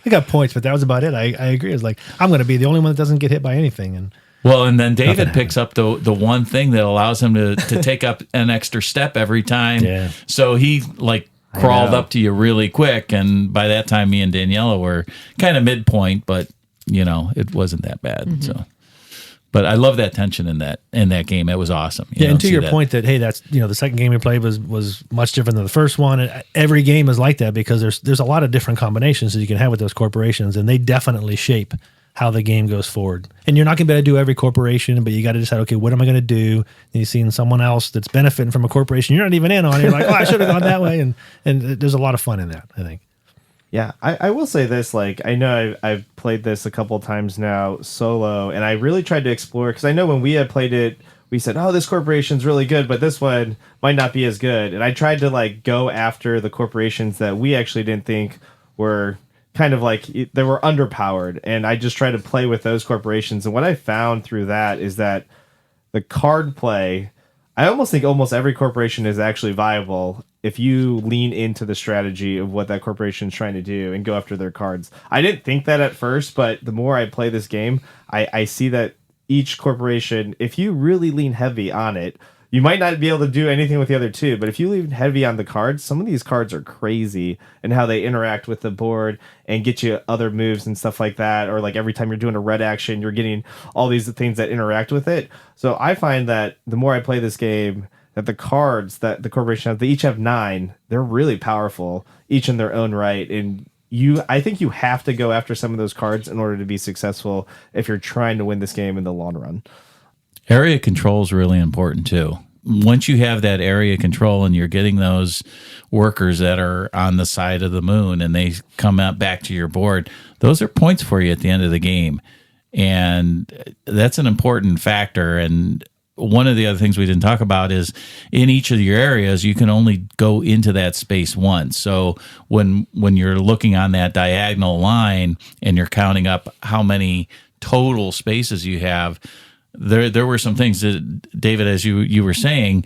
I got points, but that was about it. I agree. It's like, I'm going to be the only one that doesn't get hit by anything. And
then David picks up the one thing that allows him to take up an extra step every time. Yeah. So he crawled up to you really quick, and by that time, me and Daniela were kind of midpoint, but it wasn't that bad. Mm-hmm. So, but I love that tension in that game. It was awesome.
And to your point that, hey, that's the second game we played was much different than the first one. And every game is like that because there's a lot of different combinations that you can have with those corporations, and they definitely shape how the game goes forward. And you're not going to be able to do every corporation, but you got to decide, okay, what am I going to do? And you've seen someone else that's benefiting from a corporation you're not even in on. You're like, oh, I should have gone that way. And there's a lot of fun in that, I think.
Yeah, I will say this, I know I've played this a couple of times now solo, and I really tried to explore, because I know when we had played it, we said, oh, this corporation's really good, but this one might not be as good. And I tried to go after the corporations that we actually didn't think were kind of they were underpowered, and I just tried to play with those corporations. And what I found through that is that the card play, I almost think almost every corporation is actually viable if you lean into the strategy of what that corporation is trying to do and go after their cards. I didn't think that at first, but the more I play this game, I see that each corporation, if you really lean heavy on it, you might not be able to do anything with the other two, but if you lean heavy on the cards, some of these cards are crazy and how they interact with the board and get you other moves and stuff like that. Or every time you're doing a red action, you're getting all these things that interact with it. So I find that the more I play this game, that the cards that the corporation has, they each have 9. They're really powerful, each in their own right. And I think you have to go after some of those cards in order to be successful if you're trying to win this game in the long run.
Area control is really important too. Once you have that area control and you're getting those workers that are on the side of the moon and they come out back to your board, those are points for you at the end of the game. And that's an important factor. And one of the other things we didn't talk about is in each of your areas, you can only go into that space once. So when you're looking on that diagonal line and you're counting up how many total spaces you have, there were some things that, David, as you were saying,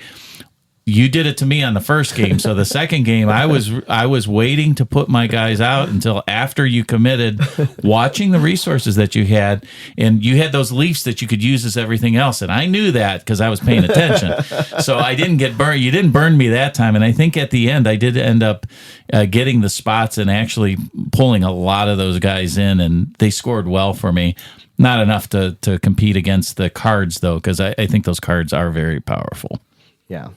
you did it to me on the first game. So the second game, I was waiting to put my guys out until after you committed, watching the resources that you had, and you had those leafs that you could use as everything else. And I knew that because I was paying attention. So I didn't get burned. You didn't burn me that time. And I think at the end, I did end up getting the spots and actually pulling a lot of those guys in, and they scored well for me. Not enough to compete against the cards, though, because I think those cards are very powerful.
Yeah.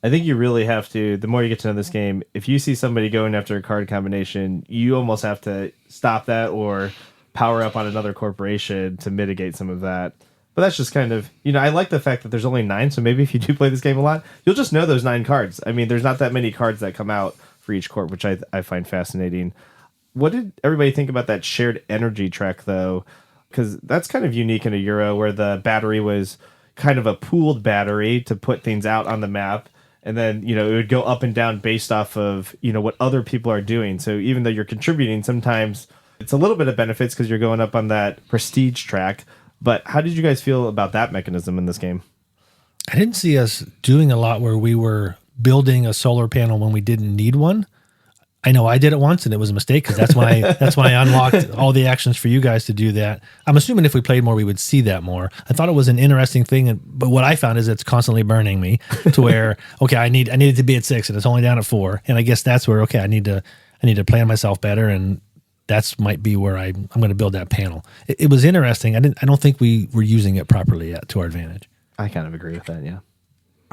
I think you really have to, the more you get to know this game, if you see somebody going after a card combination, you almost have to stop that or power up on another corporation to mitigate some of that. But that's just kind of, I like the fact that there's only 9, so maybe if you do play this game a lot, you'll just know those 9 cards. I mean, there's not that many cards that come out for each corp, which I find fascinating. What did everybody think about that shared energy trek, though? Because that's kind of unique in a Euro where the battery was kind of a pooled battery to put things out on the map. And then, it would go up and down based off of, what other people are doing. So even though you're contributing, sometimes It's a little bit of benefits because you're going up on that prestige track. But how did you guys feel about that mechanism in this game?
I didn't see us doing a lot where we were building a solar panel when we didn't need one. I know I did it once and it was a mistake because that's when I unlocked all the actions for you guys to do that. I'm assuming if we played more, we would see that more. I thought it was an interesting thing, but what I found is it's constantly burning me to where, okay, I need it to be at 6 and it's only down at 4. And I guess that's where, okay, I need to plan myself better, and that's might be where I'm going to build that panel. It was interesting. I don't think we were using it properly yet to our advantage.
I kind of agree with that, yeah.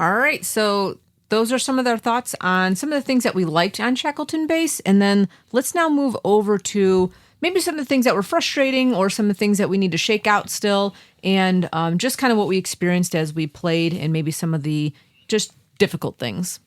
All right, so those are some of their thoughts on some of the things that we liked on Shackleton Base. And then let's now move over to maybe some of the things that were frustrating or some of the things that we need to shake out still, and just kind of what we experienced as we played and maybe some of the just difficult things.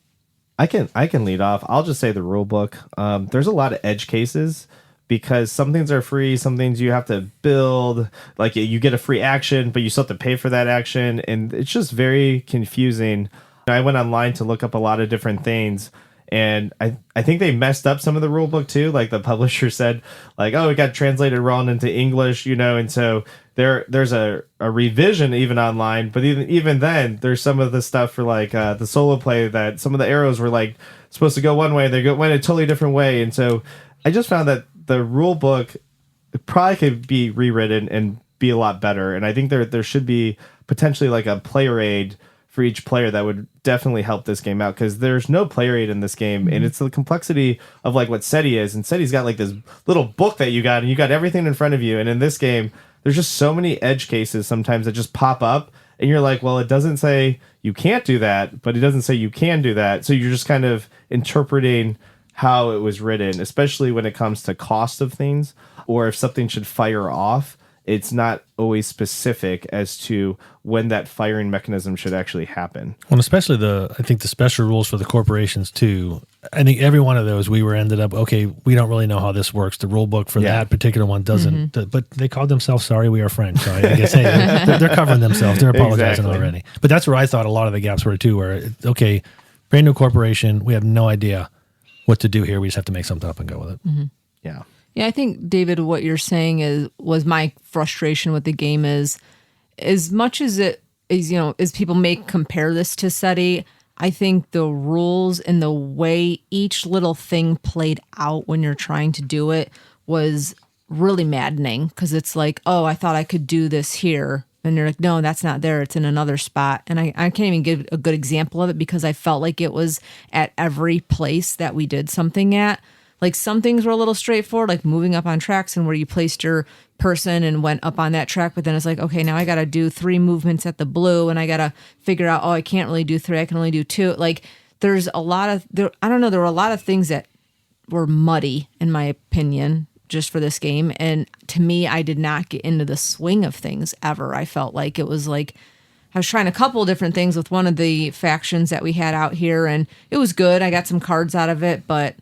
I can lead off. I'll just say the rule book. There's a lot of edge cases because some things are free, some things you have to build. Like you get a free action, but you still have to pay for that action, and it's just very confusing. I went online to look up a lot of different things, and I think they messed up some of the rule book too. Like the publisher said, like, oh, it got translated wrong into English, and so there's a revision even online. But even then, there's some of the stuff for like the solo play that some of the arrows were like supposed to go one way, they went a totally different way, and so I just found that the rule book probably could be rewritten and be a lot better. And I think there should be potentially like a player aid for each player that would definitely help this game out, because there's no player aid in this game, and it's the complexity of like what SETI is, and SETI's got like this little book that you got, and you got everything in front of you, and in this game there's just so many edge cases sometimes that just pop up, and you're like, well, it doesn't say you can't do that, but it doesn't say you can do that, so you're just kind of interpreting how it was written, especially when it comes to cost of things, or if something should fire off. It's not always specific as to when that firing mechanism should actually happen.
Well, especially I think the special rules for the corporations too. I think every one of those ended up, okay, we don't really know how this works. The rule book for that particular one doesn't, but they called themselves Sorry We Are French. So I guess, hey, they're covering themselves. They're apologizing already. But that's where I thought a lot of the gaps were too, where, okay, brand new corporation, we have no idea what to do here. We just have to make something up and go with it.
Mm-hmm.
Yeah.
Yeah, I think, David, what you're saying was my frustration with the game is, as much as it is, as people may compare this to SETI, I think the rules and the way each little thing played out when you're trying to do it was really maddening, because it's like, oh, I thought I could do this here. And you're like, no, that's not there. It's in another spot. And I can't even give a good example of it because I felt like it was at every place that we did something at. Like some things were a little straightforward, like moving up on tracks and where you placed your person and went up on that track. But then it's like, okay, now I got to do 3 movements at the blue, and I got to figure out, oh, I can't really do 3. I can only do 2. Like there's a lot of, there were a lot of things that were muddy, in my opinion, just for this game. And to me, I did not get into the swing of things ever. I felt like it was like, I was trying a couple different things with one of the factions that we had out here, and it was good. I got some cards out of it, but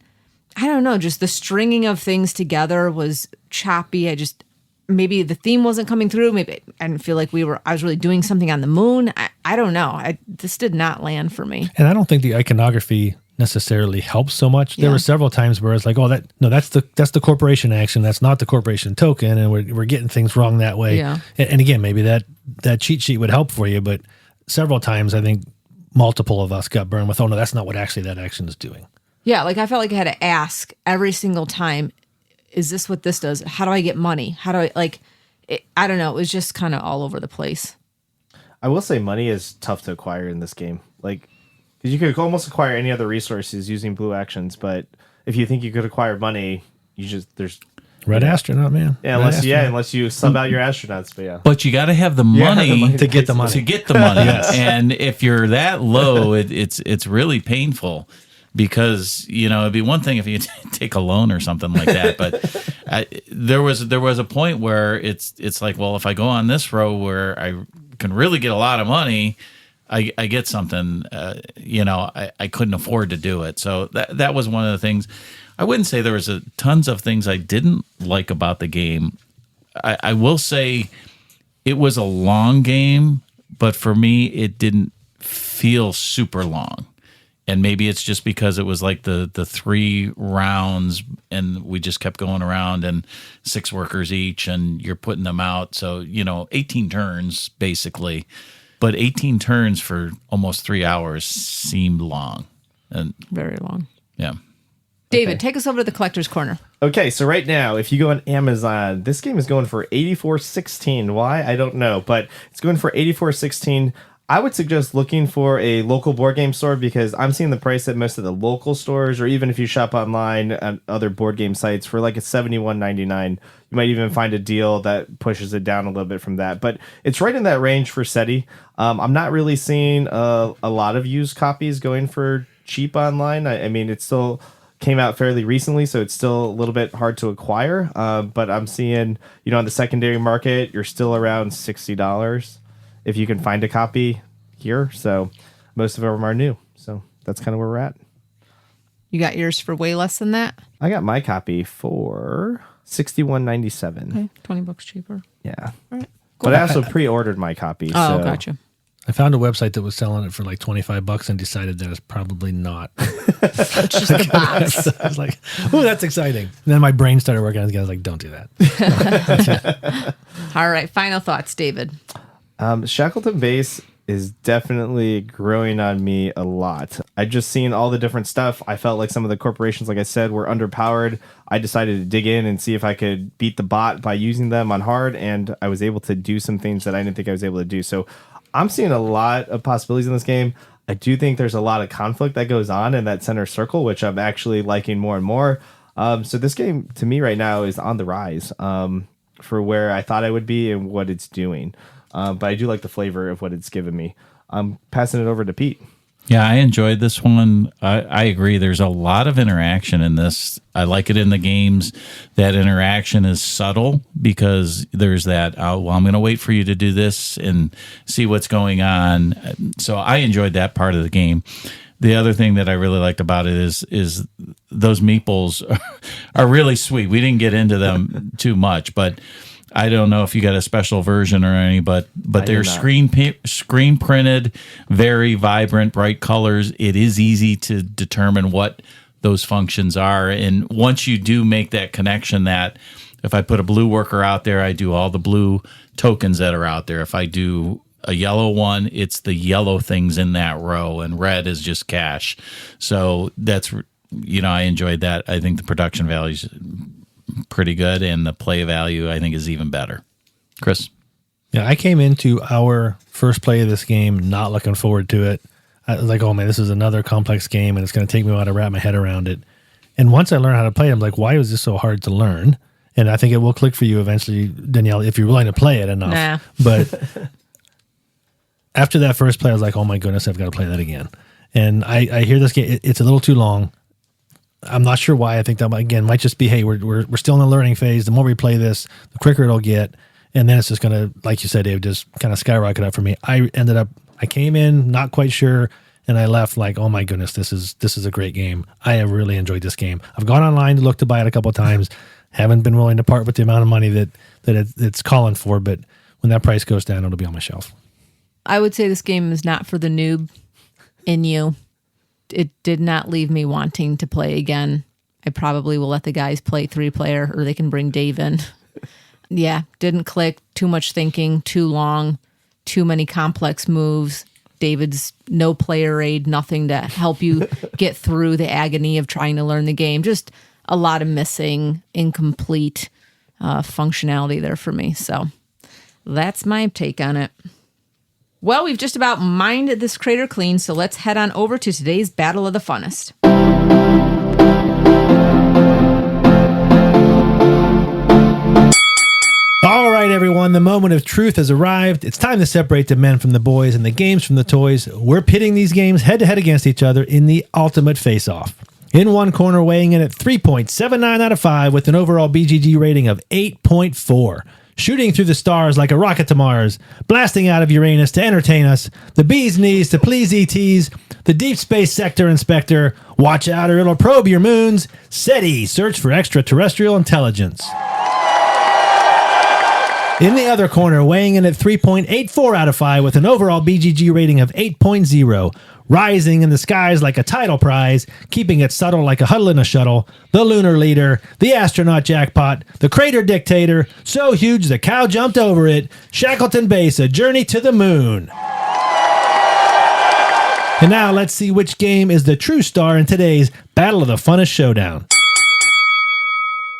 I don't know, just the stringing of things together was choppy. Maybe the theme wasn't coming through. Maybe I didn't feel like I was really doing something on the moon. I don't know. This did not land for me.
And I don't think the iconography necessarily helps so much. There were several times where it's like, oh, that's the corporation action. That's not the corporation token. And we're getting things wrong that way.
Yeah.
And again, maybe that cheat sheet would help for you. But several times, I think multiple of us got burned with, oh, no, that's not what actually that action is doing.
Yeah, like I felt like I had to ask every single time, is this what this does? How do I get money? How do I don't know. It was just kind of all over the place.
I will say money is tough to acquire in this game. Like, because you could almost acquire any other resources using blue actions, but if you think you could acquire money, there's
Red astronaut, man.
Yeah, unless you sub out your astronauts, but yeah.
But you got to have the money
to get the money.
To get the money, yes. And if you're that low, it's really painful. Because it'd be one thing if you take a loan or something like that, but there was a point where it's like, well, if I go on this row where I can really get a lot of money, I get something. I couldn't afford to do it, so that was one of the things. I wouldn't say there was tons of things I didn't like about the game. I will say it was a long game, but for me, it didn't feel super long. And maybe it's just because it was like the 3 rounds and we just kept going around and 6 workers each and you're putting them out. So, 18 turns basically. But 18 turns for almost 3 hours seemed long. And
Very long.
yeah.
David, take us over to the collector's corner.
Okay, so right now, if you go on Amazon, this game is going for $84.16. Why? I don't know, but it's going for $84.16. I would suggest looking for a local board game store because I'm seeing the price at most of the local stores, or even if you shop online on other board game sites for like a $71.99. You might even find a deal that pushes it down a little bit from that. But it's right in that range for SETI. I'm not really seeing a lot of used copies going for cheap online. I mean, it still came out fairly recently, so it's still a little bit hard to acquire. But I'm seeing, on the secondary market, you're still around $60 if you can find a copy here. So most of them are new. So that's kind of where we're at.
You got yours for way less than that?
I got my copy for $61.97.
Okay, $20 cheaper.
Yeah.
All right.
But I also pre-ordered my copy.
Oh,
so.
gotcha.
I found a website that was selling it for like $25 and decided that it's probably not.
Just the box.
I was like, oh, that's exciting. And then my brain started working again. I was like, don't do that.
All right, final thoughts, David.
Shackleton Base is definitely growing on me a lot. I just seen all the different stuff. I felt like some of the corporations, like I said, were underpowered. I decided to dig in and see if I could beat the bot by using them on hard, and I was able to do some things that I didn't think I was able to do. So I'm seeing a lot of possibilities in this game. I do think there's a lot of conflict that goes on in that center circle, which I'm actually liking more and more. So this game, to me right now, is on the rise for where I thought I would be and what it's doing. But I do like the flavor of what it's given me. I'm passing it over to Pete.
Yeah, I enjoyed this one. I agree. There's a lot of interaction in this. I like it in the games. That interaction is subtle because there's that, I'm going to wait for you to do this and see what's going on. So I enjoyed that part of the game. The other thing that I really liked about it is those meeples are really sweet. We didn't get into them too much, but I don't know if you got a special version or any, but they're screen printed, very vibrant, bright colors. It is easy to determine what those functions are. And once you do make that connection, that if I put a blue worker out there, I do all the blue tokens that are out there. If I do a yellow one, it's the yellow things in that row, and red is just cash. So that's, I enjoyed that. I think the production values pretty good, and the play value I think is even better. Chris?
Yeah, I came into our first play of this game not looking forward to it. I was like, oh man, this is another complex game and it's going to take me a while to wrap my head around it. And once I learned how to play it, I'm like, why was this so hard to learn? And I think it will click for you eventually, Danielle, if you're willing to play it enough.
Nah.
But after that first play, I was like, oh my goodness, I've got to play that again. And I hear this game, it's a little too long. I'm not sure why. I think that, again, might just be, hey, we're still in the learning phase. The more we play this, the quicker it'll get. And then it's just going to, like you said, Dave, just kind of skyrocket up for me. I came in not quite sure, and I left like, oh my goodness, this is a great game. I have really enjoyed this game. I've gone online to look to buy it a couple of times. Haven't been willing to part with the amount of money that it's calling for, but when that price goes down, it'll be on my shelf.
I would say this game is not for the noob in you. It did not leave me wanting to play again. I probably will let the guys play 3-player, or they can bring Dave in. Yeah, didn't click. Too much thinking, too long, too many complex moves. David's no player aid, nothing to help you get through the agony of trying to learn the game. Just a lot of missing, incomplete functionality there for me. So that's my take on it. Well, we've just about mined this crater clean, so let's head on over to today's Battle of the Funnest.
All right, everyone, the moment of truth has arrived. It's time to separate the men from the boys and the games from the toys. We're pitting these games head-to-head against each other in the ultimate face-off. In one corner, weighing in at 3.79 out of 5 with an overall BGG rating of 8.4. Shooting through the stars like a rocket to Mars, blasting out of Uranus to entertain us, the bee's knees to please ETs, the deep space sector inspector, watch out or it'll probe your moons, SETI, search for extraterrestrial intelligence. In the other corner, weighing in at 3.84 out of 5 with an overall BGG rating of 8.0, rising in the skies like a title prize, keeping it subtle like a huddle in a shuttle, the lunar leader, the astronaut jackpot, the crater dictator, so huge the cow jumped over it, Shackleton Base, a journey to the moon. And now let's see which game is the true star in today's Battle of the Funnest Showdown.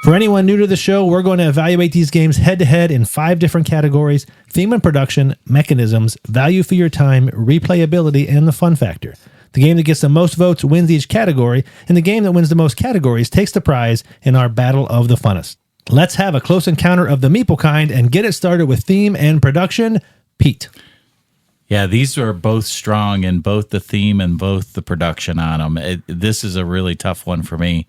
For anyone new to the show, we're going to evaluate these games head-to-head in 5 different categories: theme and production, mechanisms, value for your time, replayability, and the fun factor. The game that gets the most votes wins each category, and the game that wins the most categories takes the prize in our Battle of the Funnest. Let's have a close encounter of the meeple kind and get it started with theme and production. Pete.
Yeah, these are both strong in both the theme and both the production on them. This is a really tough one for me.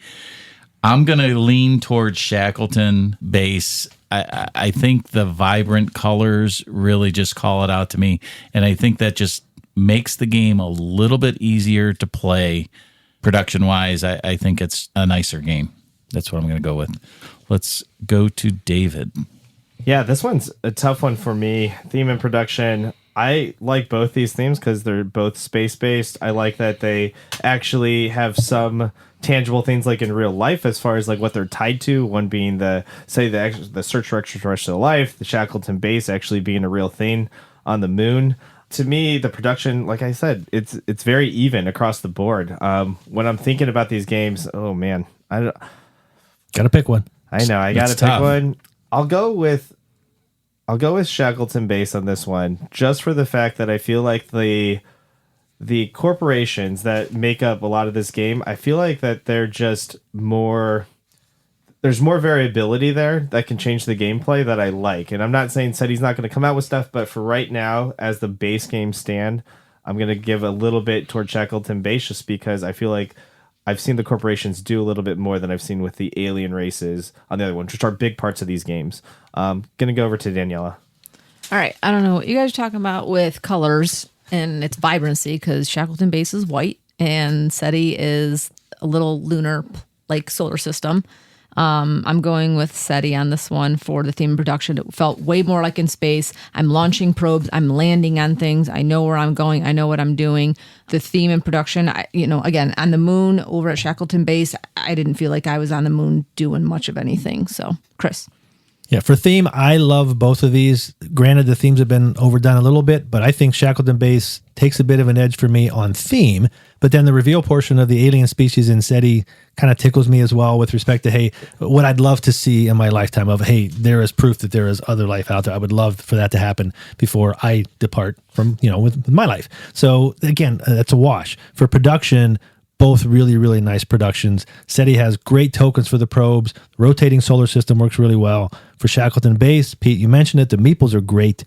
I'm going to lean towards Shackleton Base. I think the vibrant colors really just call it out to me. And I think that just makes the game a little bit easier to play production-wise. I think it's a nicer game. That's what I'm going to go with. Let's go to David.
Yeah, this one's a tough one for me. Theme and production. I like both these themes because they're both space-based. I like that they actually have some tangible things like in real life as far as like what they're tied to, one being the search for extraterrestrial life, the Shackleton Base actually being a real thing on the moon. To me, the production, like I said, it's very even across the board. When I'm thinking about these games, oh man,
Gotta pick one.
I know I gotta
It's
pick
tough.
one. I'll go with Shackleton Base on this one, just for the fact that I feel like the corporations that make up a lot of this game, I feel like that they're just more. There's more variability there that can change the gameplay that I like. And I'm not saying SETI's not going to come out with stuff, but for right now, as the base game stand, I'm going to give a little bit toward Shackleton Base just because I feel like I've seen the corporations do a little bit more than I've seen with the alien races on the other ones, which are big parts of these games. Going to go over to Daniela.
All right. I don't know what you guys are talking about with colors and its vibrancy because Shackleton Base is white and SETI is a little lunar like solar system. I'm going with SETI on this one for the theme and production. It felt way more like in space. I'm launching probes. I'm landing on things. I know where I'm going. I know what I'm doing. The theme and production, again, on the moon over at Shackleton Base, I didn't feel like I was on the moon doing much of anything. So, Chris.
Yeah, for theme, I love both of these. Granted, the themes have been overdone a little bit, but I think Shackleton Base takes a bit of an edge for me on theme. But then the reveal portion of the alien species in SETI kind of tickles me as well with respect to, hey, what I'd love to see in my lifetime of, hey, there is proof that there is other life out there. I would love for that to happen before I depart from, with my life. So again, that's a wash. For production, both really, really nice productions. SETI has great tokens for the probes. The rotating solar system works really well. For Shackleton Base, Pete, you mentioned it. The meeples are great.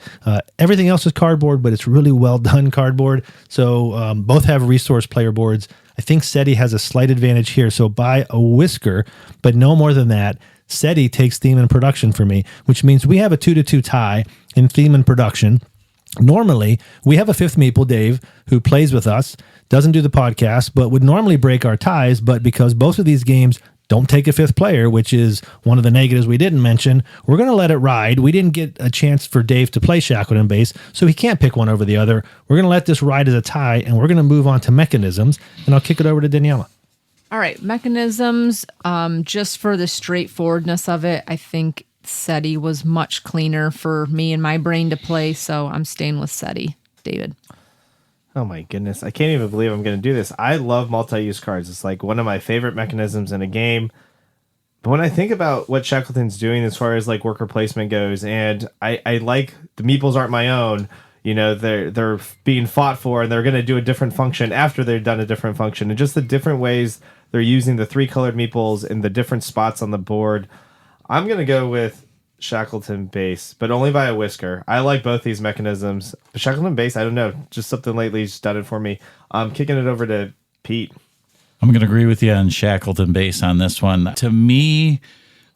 Everything else is cardboard, but it's really well done cardboard. So both have resource player boards. I think SETI has a slight advantage here. So by a whisker, but no more than that. SETI takes theme and production for me, which means we have a 2-2 tie in theme and production. Normally, we have a fifth meeple, Dave, who plays with us, doesn't do the podcast, but would normally break our ties. But because both of these games don't take a fifth player, which is one of the negatives we didn't mention, we're going to let it ride. We didn't get a chance for Dave to play Shackleton Base, so he can't pick one over the other. We're going to let this ride as a tie, and we're going to move on to mechanisms, and I'll kick it over to Daniela.
All right. Mechanisms, just for the straightforwardness of it, I think SETI was much cleaner for me and my brain to play, so I'm staying with SETI. David.
Oh my goodness. I can't even believe I'm going to do this. I love multi-use cards. It's like one of my favorite mechanisms in a game. But when I think about what Shackleton's doing as far as like worker placement goes, and I like the meeples aren't my own, they're being fought for and they're going to do a different function after they've done a different function. And just the different ways they're using the 3 colored meeples in the different spots on the board. I'm going to go with Shackleton Base, but only by a whisker. I like both these mechanisms. But Shackleton Base, I don't know, just something lately has done it for me. I'm kicking it over to Pete.
I'm going to agree with you on Shackleton Base on this one. To me,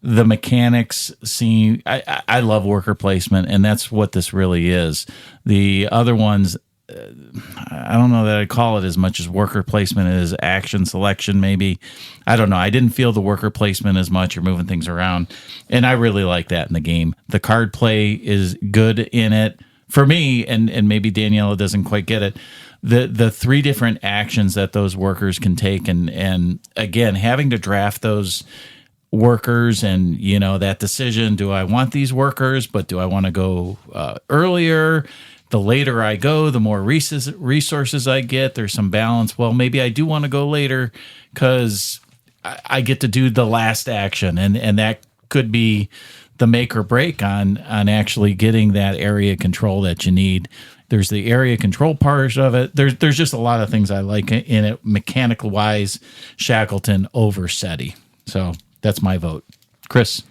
the mechanics seem... I love worker placement, and that's what this really is. The other ones, I don't know that I'd call it as much as worker placement as action selection, maybe. I don't know. I didn't feel the worker placement as much. You're moving things around. And I really like that in the game. The card play is good in it. For me, and maybe Daniela doesn't quite get it, the three different actions that those workers can take, and again, having to draft those workers and, that decision, do I want these workers, but do I want to go earlier? The later I go, the more resources I get. There's some balance. Well, maybe I do want to go later because I get to do the last action, and that could be the make or break on actually getting that area control that you need. There's the area control part of it. There's just a lot of things I like in it, mechanical wise. Shackleton over SETI. So that's my vote. Chris.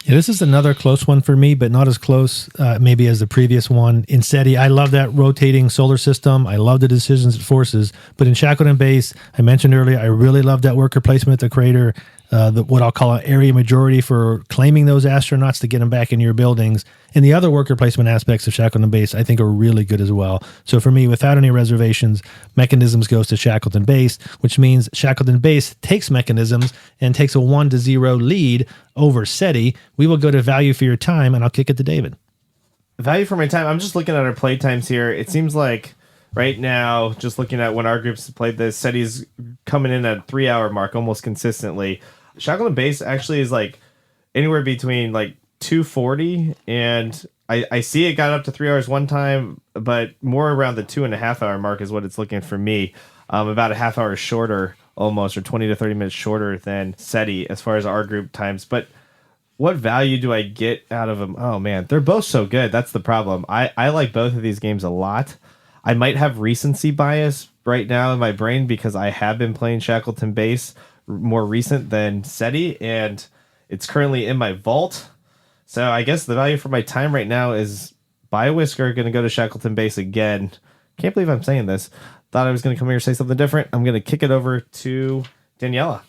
Yeah, this is another close one for me, but not as close maybe as the previous one. In SETI, I love that rotating solar system. I love the decisions it forces. But in Shackleton Base, I mentioned earlier, I really love that worker placement at the crater, what I'll call an area majority for claiming those astronauts to get them back in your buildings. And the other worker placement aspects of Shackleton Base, I think, are really good as well. So for me, without any reservations, Mechanisms goes to Shackleton Base, which means Shackleton Base takes Mechanisms and takes a 1-0 lead over SETI. We will go to value for your time, and I'll kick it to David.
Value for my time. I'm just looking at our play times here. It seems like right now, just looking at when our groups played this, SETI's coming in at a 3-hour mark almost consistently. Shackleton Base actually is like anywhere between like 240 and I see it got up to 3 hours one time, but more around the 2.5 hour mark is what it's looking for me. About a half hour shorter almost, or 20 to 30 minutes shorter than SETI as far as our group times. But what value do I get out of them? Oh man, they're both so good. That's the problem. I like both of these games a lot. I might have recency bias right now in my brain because I have been playing Shackleton Base more recent than SETI, and it's currently in my vault. So I guess the value for my time right now is BioWhisker going to go to Shackleton Base again. Can't believe I'm saying this. Thought I was going to come here and say something different. I'm going to kick it over to Daniela.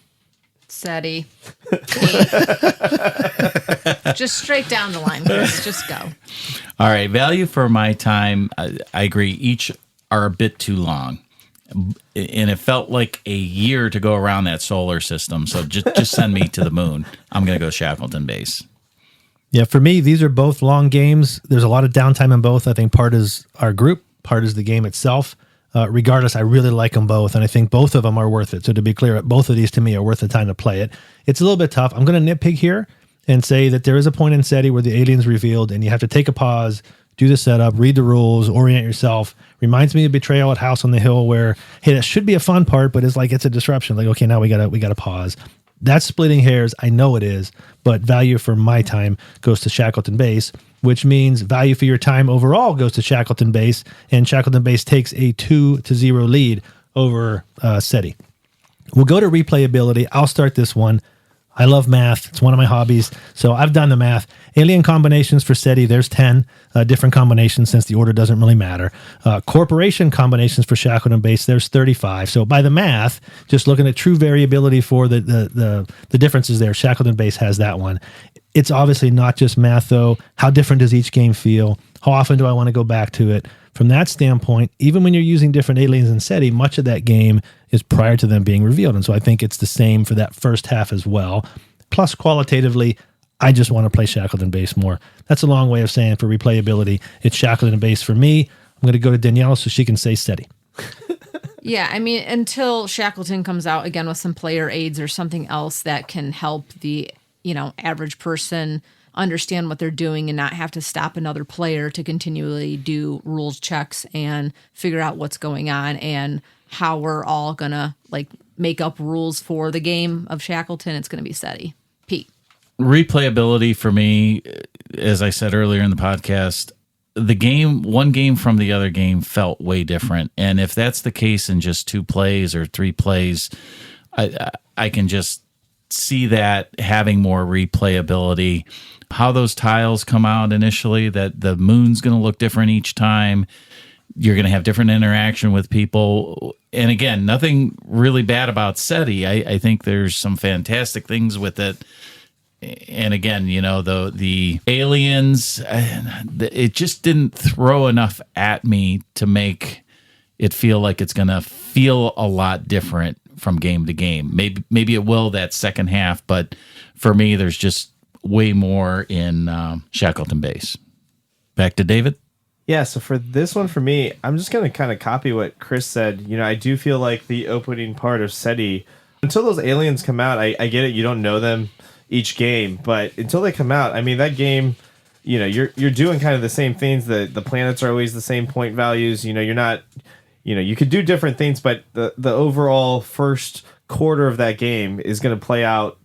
SETI. Just straight down the line, Chris. Just go.
All right. Value for my time, I agree. Each are a bit too long. And it felt like a year to go around that solar system. So just send me to the moon. I'm going to go Shackleton Base.
Yeah, for me, these are both long games. There's a lot of downtime in both. I think part is our group, part is the game itself. Regardless, I really like them both, and I think both of them are worth it. So to be clear, both of these to me are worth the time to play it. It's a little bit tough. I'm going to nitpick here and say that there is a point in SETI where the alien's revealed, and you have to take a pause, do the setup, read the rules, orient yourself. Reminds me of Betrayal at House on the Hill, where hey, that should be a fun part, but it's like it's a disruption. Like okay, now we gotta pause. That's splitting hairs. I know it is, but value for my time goes to Shackleton Base, which means value for your time overall goes to Shackleton Base, and Shackleton Base takes a 2-0 lead over SETI. We'll go to replayability. I'll start this one. I love math. It's one of my hobbies. So I've done the math. Alien combinations for SETI, there's 10 different combinations since the order doesn't really matter. Corporation combinations for Shackleton Base, there's 35. So by the math, just looking at true variability for the differences there, Shackleton Base has that one. It's obviously not just math, though. How different does each game feel? How often do I want to go back to it? From that standpoint, even when you're using different aliens in SETI, much of that game is prior to them being revealed. And so I think it's the same for that first half as well. Plus, qualitatively, I just want to play Shackleton Base more. That's a long way of saying for replayability, it's Shackleton Base for me. I'm going to go to Daniela so she can say SETI.
Yeah, I mean, until Shackleton comes out again with some player aids or something else that can help the average person understand what they're doing and not have to stop another player to continually do rules checks and figure out what's going on and how we're all gonna make up rules for the game of Shackleton. It's gonna be SETI. Pete.
Replayability for me, as I said earlier in the podcast, one game from the other game felt way different. And if that's the case in just 2 plays or 3 plays, I can just see that having more replayability. How those tiles come out initially, that the moon's going to look different each time. You're going to have different interaction with people. And again, nothing really bad about SETI. I think there's some fantastic things with it. And again, the aliens, it just didn't throw enough at me to make it feel like it's going to feel a lot different from game to game. Maybe it will that second half, but for me, there's just way more in Shackleton Base. Back to David.
Yeah, so for this one, for me, I'm just going to kind of copy what Chris said. You know, I do feel like the opening part of SETI, until those aliens come out, I get it, you don't know them each game, but until they come out, I mean, that game, you know, you're doing kind of the same things. The planets are always the same point values. You know, you're not, you know, you could do different things, but the overall first quarter of that game is going to play out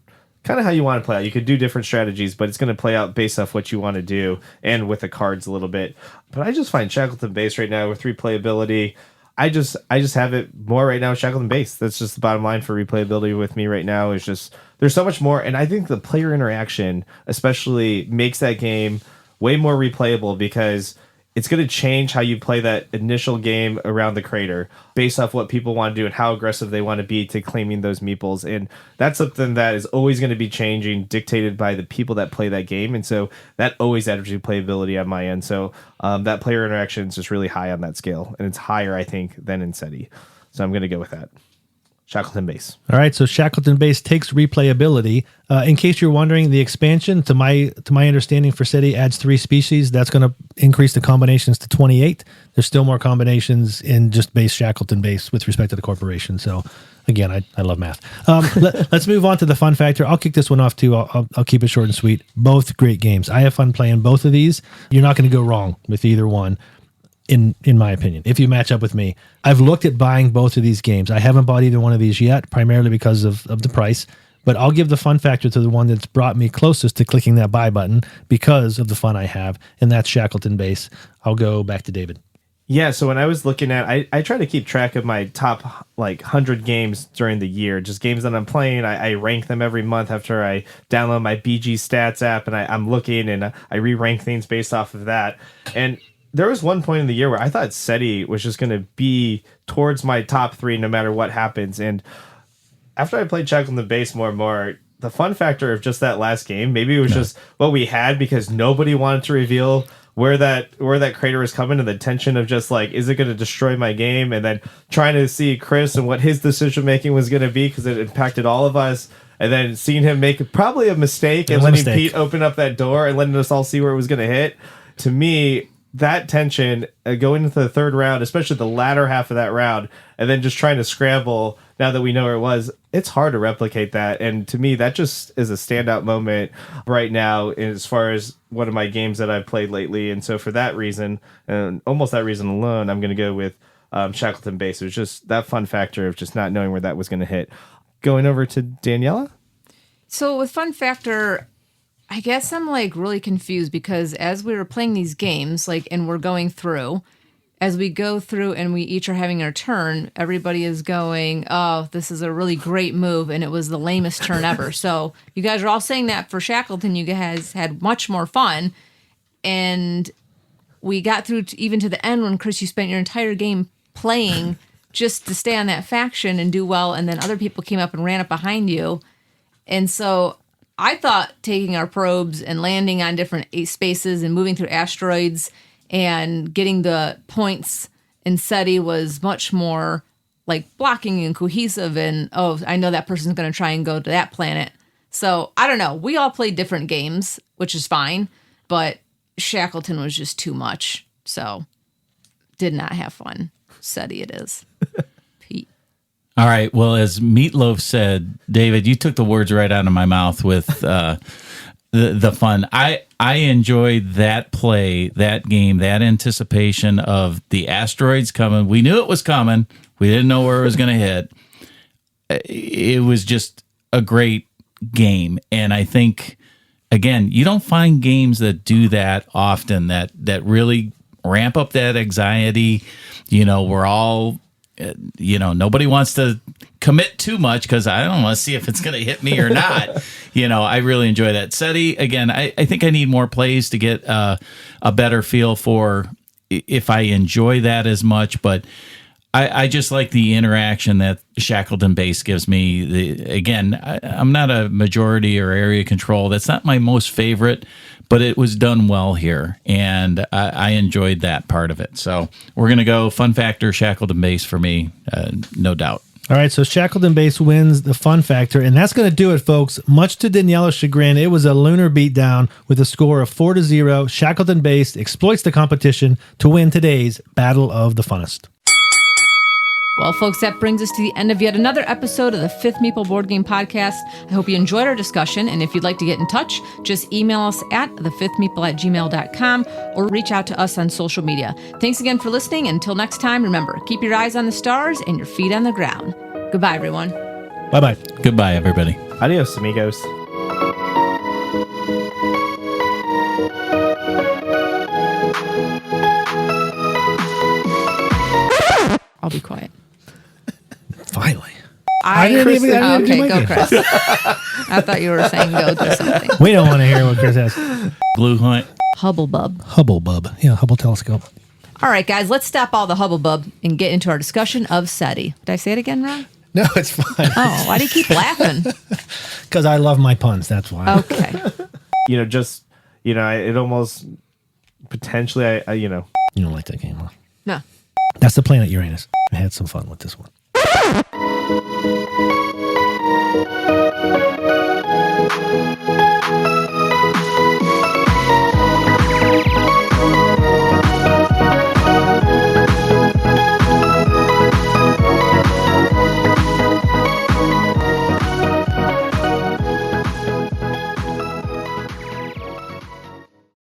kind of how you want to play out. You could do different strategies, but it's going to play out based off what you want to do and with the cards a little bit. But I just find Shackleton Base right now with replayability, I just have it more right now with Shackleton Base. That's just the bottom line for replayability with me right now. Is just there's so much more, and I think the player interaction especially makes that game way more replayable because it's going to change how you play that initial game around the crater based off what people want to do and how aggressive they want to be to claiming those meeples. And that's something that is always going to be changing, dictated by the people that play that game. And so that always adds replayability on my end. So that player interaction is just really high on that scale. And it's higher, I think, than in SETI. So I'm going to go with that. Shackleton Base.
All right, so Shackleton Base takes replayability. In case you're wondering, the expansion, to my understanding, for SETI adds 3 species. That's going to increase the combinations to 28. There's still more combinations in just base Shackleton Base with respect to the corporation. So, again, I love math. Let's move on to the fun factor. I'll kick this one off, too. I'll keep it short and sweet. Both great games. I have fun playing both of these. You're not going to go wrong with either one. In my opinion, if you match up with me. I've looked at buying both of these games. I haven't bought either one of these yet, primarily because of the price, but I'll give the fun factor to the one that's brought me closest to clicking that buy button because of the fun I have, and that's Shackleton Base. I'll go back to David.
Yeah, so when I was looking at, I try to keep track of my top 100 games during the year, just games that I'm playing. I rank them every month after I download my BG Stats app, and I'm looking and I re-rank things based off of that. And there was one point in the year where I thought SETI was just going to be towards my top 3 no matter what happens. And after I played Shackleton Base more and more, the fun factor of just that last game, maybe it was just what we had because nobody wanted to reveal where that crater was coming, and the tension of just like, is it going to destroy my game? And then trying to see Chris and what his decision making was going to be because it impacted all of us. And then seeing him make probably a mistake and letting Pete open up that door and letting us all see where it was going to hit. To me, that tension going into the third round, especially the latter half of that round, and then just trying to scramble now that we know where it was, it's hard to replicate that. And to me, that just is a standout moment right now as far as one of my games that I've played lately. And so for that reason, and almost that reason alone, I'm going to go with Shackleton Base. It was just that fun factor of just not knowing where that was going to hit. Going over to Daniela.
So with fun factor, I guess I'm like really confused because as we were playing these games, like, and we're going through, as we go through and we each are having our turn, everybody is going, oh, this is a really great move, and it was the lamest turn ever. So you guys are all saying that for Shackleton, you guys had much more fun. And we got through even to the end when, Chris, you spent your entire game playing just to stay on that faction and do well, and then other people came up and ran up behind you. And so I thought taking our probes and landing on different spaces and moving through asteroids and getting the points in SETI was much more like blocking and cohesive. And, oh, I know that person's going to try and go to that planet. So I don't know. We all played different games, which is fine. But Shackleton was just too much. So did not have fun. SETI it is. Pete.
All right. Well, as Meatloaf said, David, you took the words right out of my mouth with the fun. I enjoyed that play, that game, that anticipation of the asteroids coming. We knew it was coming. We didn't know where it was going to hit. It was just a great game. And I think, again, you don't find games that do that often, that really ramp up that anxiety. You know, we're all... nobody wants to commit too much because I don't want to see if it's going to hit me or not. I really enjoy that. SETI, again, I think I need more plays to get a better feel for if I enjoy that as much. But I just like the interaction that Shackleton Base gives me. Again, I'm not a majority or area control. That's not my most favorite, but it was done well here, and I enjoyed that part of it. So we're going to go fun factor Shackleton Base for me, no doubt.
All right, so Shackleton Base wins the fun factor, and that's going to do it, folks. Much to Daniela's chagrin, it was a lunar beatdown with a score of 4-0. Shackleton Base exploits the competition to win today's Battle of the Funnest.
Well, folks, that brings us to the end of yet another episode of the Fifth Meeple Board Game Podcast. I hope you enjoyed our discussion, and if you'd like to get in touch, just email us at thefifthmeeple@gmail.com or reach out to us on social media. Thanks again for listening. Until next time, remember, keep your eyes on the stars and your feet on the ground. Goodbye, everyone.
Bye-bye.
Goodbye, everybody.
Adios, amigos.
I'll be quiet.
Finally.
I
didn't even- I didn't do
okay,
my
go,
game.
Chris. I thought you were saying go do something.
We don't want to hear what Chris has.
Glue hunt.
Hubble bub.
Hubble bub. Yeah, Hubble telescope.
All right, guys, let's stop all the hubble bub and get into our discussion of SETI. Did I say it again wrong?
No, it's fine.
Oh, why do you keep laughing?
Because I love my puns, that's why.
Okay.
It almost potentially,
You don't like that game, huh?
No.
That's the planet Uranus. I had some fun with this one.